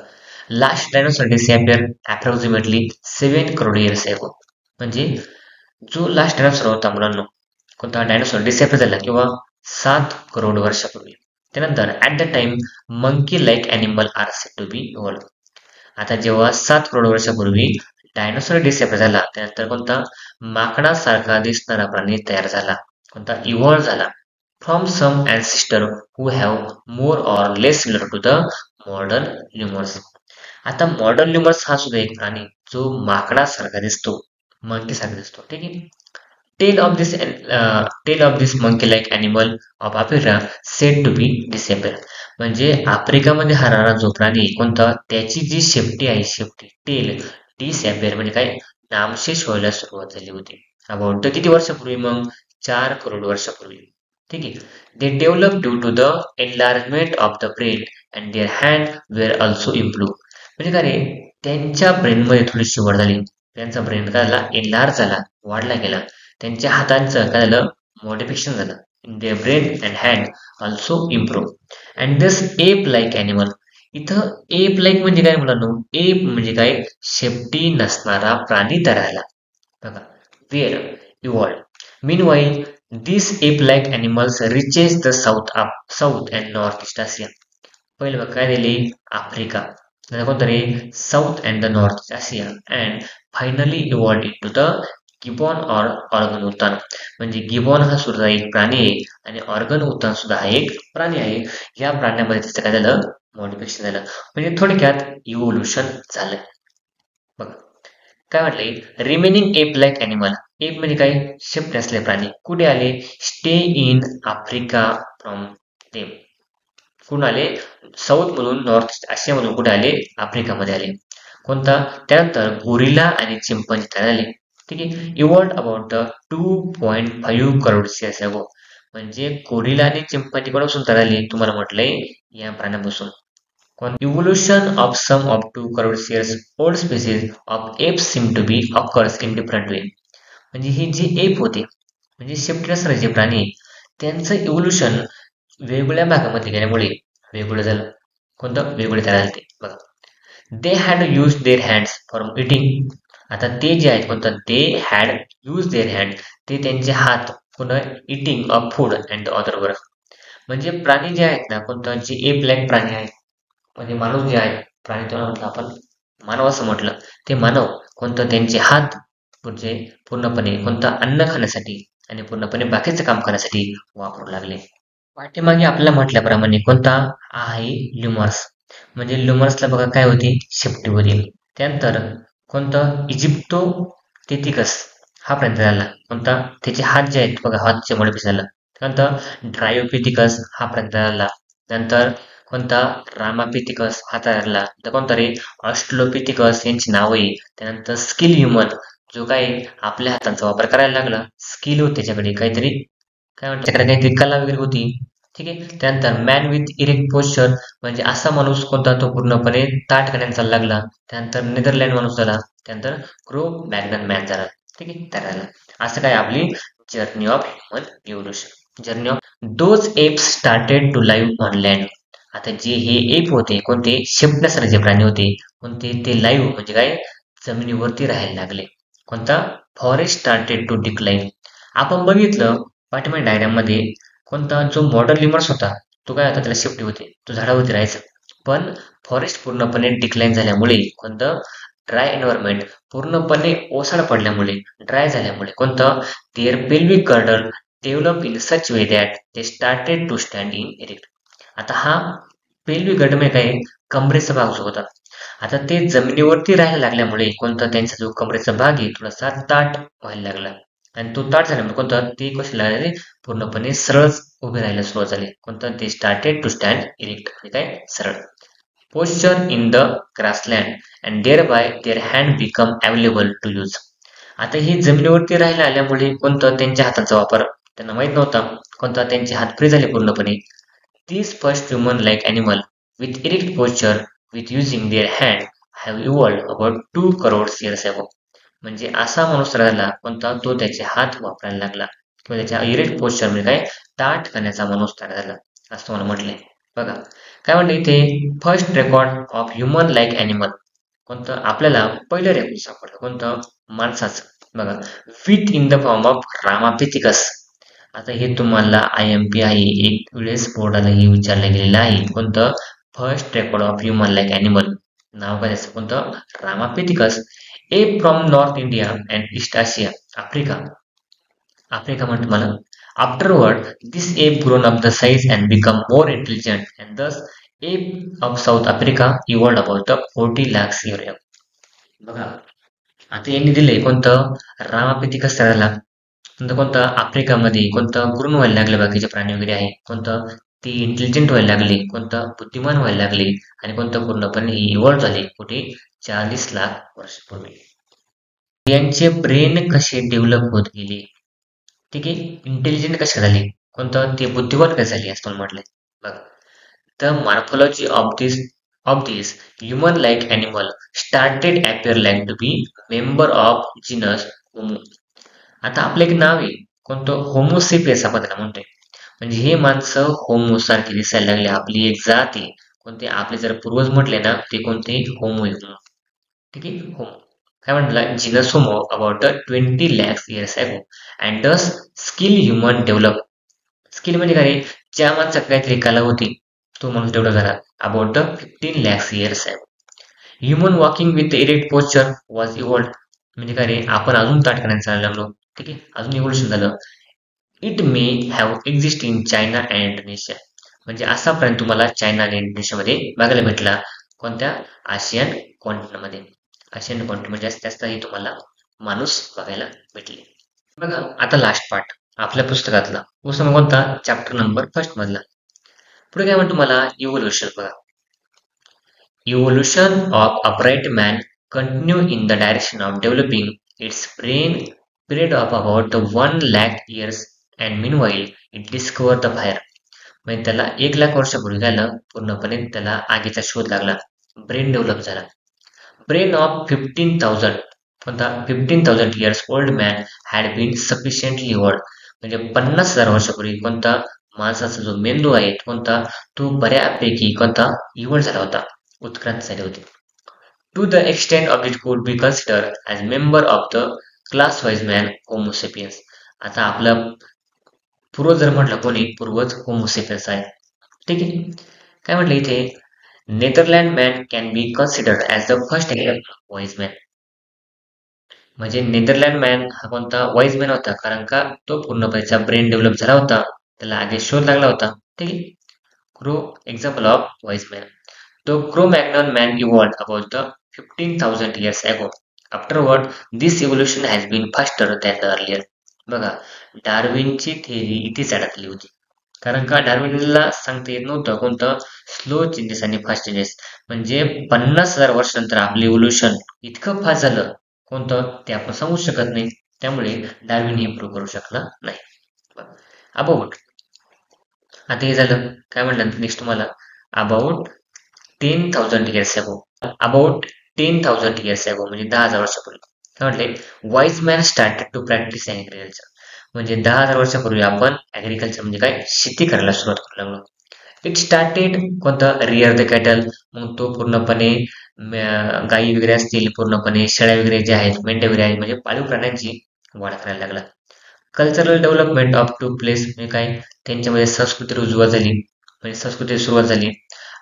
last dinosaur disappear approximately 7 crore years ago. म्हणजे जो लास्ट डायनोसॉर होता मुलांना कोणता डायनोसॉर डिसअपियर झाला किंवा 7 करोड वर्षापूर्वी. त्यानंतर at the time monkey like animal are said to be evolve. आता जेव्हा 7 करोड वर्षापूर्वी डायनोसॉर डिसअपियर झाला त्यानंतर कोणता माकडासारखा दिसणारा प्राणी तयार झाला कोणता इव्हॉल्व झाला from some ancestor who have more or less similar to the modern lemurs. आता मॉडर्न ल्युमर्स हा सुद्धा एक प्राणी जो माकडासारखा दिसतो मंकी सारखा दिसतो. ठीक आहे. Tail of this monkey like animal of Africa said to be disable. म्हणजे आफ्रिकामध्ये राहणारा जो प्राणी कोणता त्याची जी शेपटी आहे शेपटी टेल डिसॅपियर म्हणजे काय नामशेष व्हायला सुरुवात झाली होती. अबाउट किती वर्षापूर्वी मग 4 करोड वर्षापूर्वी. ठीक आहे. They develop due to the enlargement of the brain and their hand were also improve. म्हणजे काय रे त्यांच्या ब्रेनमध्ये थोडीशी वाढ झाली. त्यांचा ब्रेन काय झाला एनलार्ज झाला वाढला गेला. त्यांच्या हातांचं काय झालं मॉडिफिकेशन झालं. In their brain and hand also improve and this app like animal. इथं एप लाईक म्हणजे काय मुलांनो एप म्हणजे काय शेपटी नसणारा प्राणी तयार झाला. बघा were evolve. Meanwhile these ape-like animals reaches the south and northeast Asia. पहिले बघ काय दिले आफ्रिका नंतर कोणतं रे south and the north Asia and finally evolved in to the gibbon or orangutan. म्हणजे गिबॉन हा सुद्धा एक प्राणी आहे आणि ऑर्गन उतान सुद्धा हा एक प्राणी आहे. या प्राण्यामध्ये त्याचं काय झालं मॉडिफिकेशन झालं म्हणजे थोडक्यात इव्होल्युशन झालं. बघ काय म्हटले remaining app like animal. App म्हणजे काय शेपटी असले प्राणी कुठे आले stay in Africa from them. कुठून आले साऊथ मधून नॉर्थ आशिया मधून कुठे आले आफ्रिकामध्ये आले. कोणता त्यानंतर गोरिला आणि चिंपंजी तयार झाले. ठीक आहे. Evolved about the 2.5 crore years ago. म्हणजे कोरिला आणि चिंपांजी कोणापासून तयार झाली तुम्हाला म्हटलंय या प्राण्यापासून. Evolution of some of 2 crore years old species of apes seem to be occurs in different way. म्हणजे हे जे एप होते म्हणजे शेपटी असणारे जे प्राणी त्यांचं इव्होल्युशन वेगवेगळ्या भागामध्ये गेल्यामुळे वेगवेगळं झालं. कोणतं वेगवेगळे तयार झाले ते बघा. They had use their hands for eating. आता ते जे आहेत कोणतं they had use their hand ते त्यांचे हात पुन्हा eating of food and other work. म्हणजे प्राणी जे आहेत ना कोणतं जे एप लाईक प्राणी आहेत म्हणजे माणूस जे आहे प्राणी तो म्हटलं आपण मानव असं म्हटलं ते मानव कोणतं त्यांचे हात म्हणजे पूर्णपणे कोणतं अन्न खाण्यासाठी आणि पूर्णपणे बाकीचं काम करण्यासाठी वापरू लागले. पाठीमागे आपल्याला म्हटल्याप्रमाणे कोणता आहे ल्युमर्स म्हणजे ल्युमर्सला बघा काय होती शेपटी होती. त्यानंतर कोणतं इजिप्तो टेथिकस हा प्राणी झाला कोणता त्याचे हात जे आहेत बघा हातचे मोठे झाला. त्यानंतर ड्रायोपिथिकस हा प्राणी झाला. नंतर कोणता रामापिथिकस हा तयार झाला. तर कोणता रे ऑस्ट्रोलोपिथिकस यांची नाव आहे. त्यानंतर स्किल ह्युमन जो काही आपल्या हातांचा वापर करायला लागला स्किल होते त्याच्याकडे काहीतरी काय म्हणतात त्याकडे काहीतरी कला वगैरे होती. ठीक आहे. त्यानंतर मॅन विथ इरेक्ट पोश्चर म्हणजे असा माणूस कोणता तो पूर्णपणे ताठ करण्याला चालला लागला. त्यानंतर नेदरलँड माणूस झाला. त्यानंतर क्रो मॅग्नन मॅन झाला. ठीक आहे तयार झाला. असं काय आपली journey of human evolution. Journey of those apes started to live on land. आता जे हे एप होते कोणते शिंपल्यासारखे जे प्राणी होते कोणते ते लाईव्ह म्हणजे काय जमिनीवरती राहायला लागले. कोणता फॉरेस्ट स्टार्टेड टू डिक्लाइन. आपण बघितलं पाठीमागे डायग्राम मध्ये कोणता जो मॉडर्न लिमर्स होता तो काय होता त्याला शिफ्ट होते तो झाडावरती राहायचा. पण फॉरेस्ट पूर्णपणे डिक्लाइन झाल्यामुळे कोणतं ड्राय एन्व्हायरमेंट पूर्णपणे ओसाड पडल्यामुळे ड्राय झाल्यामुळे कोणतं their pelvic girdle develop in such way that they started to stand in erect. आता हा पेल्विक गर्डल म्हणजे काय कमरेचा भाग जो होता आता ते जमिनीवरती राहायला लागल्यामुळे कोणता त्यांचा जो कमरेचा भाग आहे थोडासा ताट व्हायला लागला आणि तो ताट झाल्यामुळे कोणता ते कसे लागले पूर्णपणे सरळ उभे राहायला सुरुवात झाली. कोणतं ते स्टार्टेड टू स्टँड इरेक्ट म्हणजे काय सरळ. Posture in the grassland and thereby their hand become available to use. आता हे जमिनीवरती राहायला आल्यामुळे कोणतं त्यांच्या हाताचा वापर त्यांना माहित नव्हता कोणता त्यांचे हात फ्री झाले पूर्णपणे. These first human-like animal with erect posture with using their hand have evolved about 2 crore years ago. म्हणजे असा माणूस राहिला कोणता तो त्याचे हात वापरायला लागला किंवा त्याच्या इरेक्ट पोस्चर म्हणजे काय ताठ करण्याचा माणूस तयार झाला असं मला म्हटले. बघा काय म्हणते इथे first record of human like animal कोणतं आपल्याला पहिलं रेकॉर्ड सापडलं कोणतं माणसाचं बघा with in the form of Ramapithecus. आता हे तुम्हाला IMP आहे एक वेळेस बोर्डाला हे विचारलं गेलेलं आहे कोणतं first record of human like animal नाव काय त्याचं कोणतं Ramapithecus ape from north India and east Asia Africa. Africa म्हणतो मला afterward this ape grown up the size and become more intelligent and thus ape of south Africa evolved about the 40 lakhs year ago. बघा आता यांनी दिले कोणतं Ramapithecus त्याला नंतर कोणतं आफ्रिकामध्ये कोणतं ग्रून व्हायला लागले बाकीचे प्राणी वगैरे आहे कोणतं ती इंटेलिजंट व्हायला लागली कोणतं बुद्धिमान व्हायला लागले आणि कोणतं पूर्णपणे इव्हॉल्व झाले कुठे 40 लाख वर्षापूर्वी. यांचे ब्रेन कसे डेव्हलप होत गेले ठीक आहे इंटेलिजंट कसे झाले कोणतं ते बुद्धिमान कसे झाले असं म्हटलंय. बघ the morphology of this human like animal started appear like to be member of genus Homo. आता आपलं एक नाव आहे कोणतं होमोसेपियस आपण त्याला म्हणतोय म्हणजे हे माणसं होमो सारखे दिसायला लागले आपली एक जात आहे कोणते आपले जर पूर्वज म्हटले ना ते कोणते होमो होमो ठीक आहे होमो काय म्हटलं genus Homo about 20 lakhs years ago and thus skill human develop. Skill म्हणजे काय ज्या माणसात काहीतरी कला होती तो माणूस डेव्हलप झाला about 15 lakhs years ago. Human walking with erect posture was evolved म्हणजे काय रे आपण अजून ताट करण्यात चालला लागलो ठीक आहे अजून इव्होल्युशन झालं. It may have exist in China and Indonesia म्हणजे असा प्राणी तुम्हाला चायना आणि इंडोनेशियामध्ये बघायला भेटला कोणत्या आशियन कॉन्टिनेंटमध्ये. आशियन कॉन्टिनेंट जास्त जास्तही तुम्हाला माणूस बघायला भेटले. बघा आता लास्ट पार्ट आपल्या पुस्तकातला पुस्तक कोणता चॅप्टर नंबर फर्स्ट मधला. पुढे काय म्हणतो मला इव्होल्युशन बघा. Evolution of upright man continue in the direction of developing it's brain period of about 1 lakh years and meanwhile it discover the fire. म्हणजे त्याला 1 लाख वर्षापूर्वी झालं पूर्णपणे त्याला आगीचा शोध लागला. ब्रेन डेव्हलप झाला. ब्रेन ऑफ 15,000 कोणता 15,000 years old man had been sufficiently evolved. म्हणजे 50,000 वर्षापूर्वी कोणता माणसाचा जो मेंदू आहे कोणता तो बऱ्यापैकी कोणता इव्हॉल्व झाला होता, उत्क्रांत झाले होते. To the extent of it could be consider as member of the class wise man homo sapiens. आता आपलं पूर्वज जर म्हटलं कोणी पूर्वज होमोसेपियन्स आहे. ठीक आहे. काय म्हटलं इथे Netherland man can be considered as the first wise man. म्हणजे नेदरलँड मॅन हा कोणता वाईज मॅन होता कारण का तो पूर्णपणे ब्रेन डेव्हलप झाला होता, त्याला आधी शोध लागला होता. ठीक आहे. Crow example of wise man. The Cro-Magnon man evolved about the 15,000 years ago. Afterward, this evolution has been faster than the earlier. बघा, डार्विनची थेअरी इथेच अडकली होती. कारण का डार्विनला सांगता येत नव्हतं कोणतं स्लो चेंजेस आणि फास्ट चेंजेस. म्हणजे 50,000 वर्षानंतर आपलं इव्होल्युशन इतकं फास्ट झालं कोणतं ते आपण सांगू शकत नाही. त्यामुळे डार्विन हे प्रूव्ह करू शकला नाही. अबाउट आता हे झालं. काय म्हटलं नेक्स्ट तुम्हाला about 10,000 years ago. About 10,000 years ago म्हणजे 10,000 वर्षापूर्वी काय म्हटले wise man started to practice agriculture. म्हणजे 10,000 वर्षापूर्वी आपण ऍग्रिकल्चर म्हणजे काय शेती करायला सुरुवात करू लागलो. इट स्टार्टेड कोणता रिअर द कॅटल. मग तो पूर्णपणे गायी वगैरे असतील पूर्णपणे शेळ्या वगैरे जे आहेत मेंढ्या वगैरे आहेत म्हणजे पाळीव प्राण्यांची वाढ करायला लागला. Cultural development of to place म्हणजे काय त्यांच्यामध्ये संस्कृती रुजवत झाली म्हणजे संस्कृती सुरुवात झाली.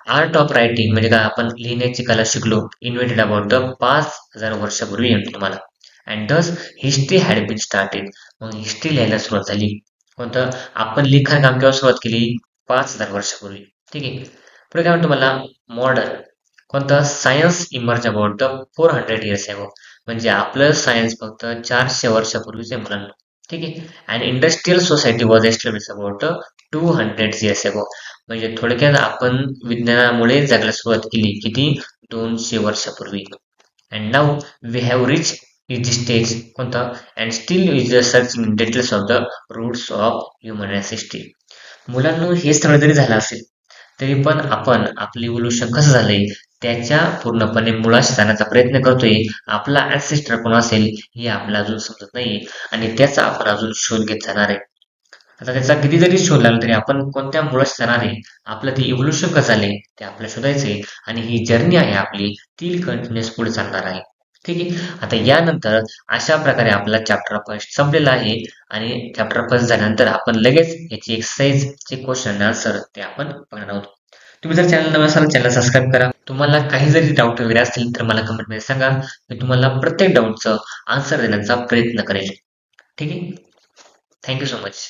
आर्ट ऑफ रायटिंग म्हणजे काय आपण लिहिण्याची कला शिकलो. इन्व्हेंटेड अबाउट द 5,000 वर्षापूर्वी म्हणतो तुम्हाला. And thus history had been started. मग हिस्ट्री लिहायला सुरुवात झाली कोणतं आपण लिखाण काम केव्हा सुरुवात केली 5,000 वर्षापूर्वी. ठीक आहे. पुढे काय म्हणतो मला मॉडर्न कोणतं science emerge about the 400 years ago. म्हणजे आपलं सायन्स फक्त 400 वर्षापूर्वीच आहे मुलांना. ठीक आहे. And industrial society was establish about 200 years ago. म्हणजे थोडक्यात आपण विज्ञानामुळे जगायला सुरुवात केली किती 200 वर्षापूर्वी. And now we have reach is stage कोणता and still is searching details of the roots of human history. मुलांना हे सगळं जरी झालं असेल तरी पण आपण आपलं इव्होल्युशन कसं झालंय त्याच्या पूर्णपणे मुळाशी जाण्याचा प्रयत्न करतोय. आपला ऍन्सेस्टर कोण असेल हे आपल्याला अजून समजत नाहीये आणि त्याचा आपण अजून शोध घेत जाणार आहे. आता त्याचा किती जरी शोध लागला तरी आपण कोणत्या मुळाशी जाणार आहे आपलं ते इव्होल्युशन कसं झालंय ते आपल्याला शोधायचंय आणि ही जर्नी आहे आपली ती कंटिन्युअस पुढे चालणार आहे. ठीक आहे. आता यानंतर अशा प्रकारे आपला चॅप्टर फर्स्ट संपलेला आहे आणि चॅप्टर फर्स्ट झाल्यानंतर आपण लगेच याची एक्सरसाइजचे क्वेश्चन आन्सर ते आपण बघणार आहोत. तुम्ही जर चॅनल नवीन असाल चॅनल सबस्क्राईब करा. तुम्हाला काही जरी डाऊट वगैरे असतील तर मला कमेंटमध्ये सांगा. मी तुम्हाला प्रत्येक डाऊटचं आन्सर देण्याचा प्रयत्न करेल. ठीक आहे. Thank you so much.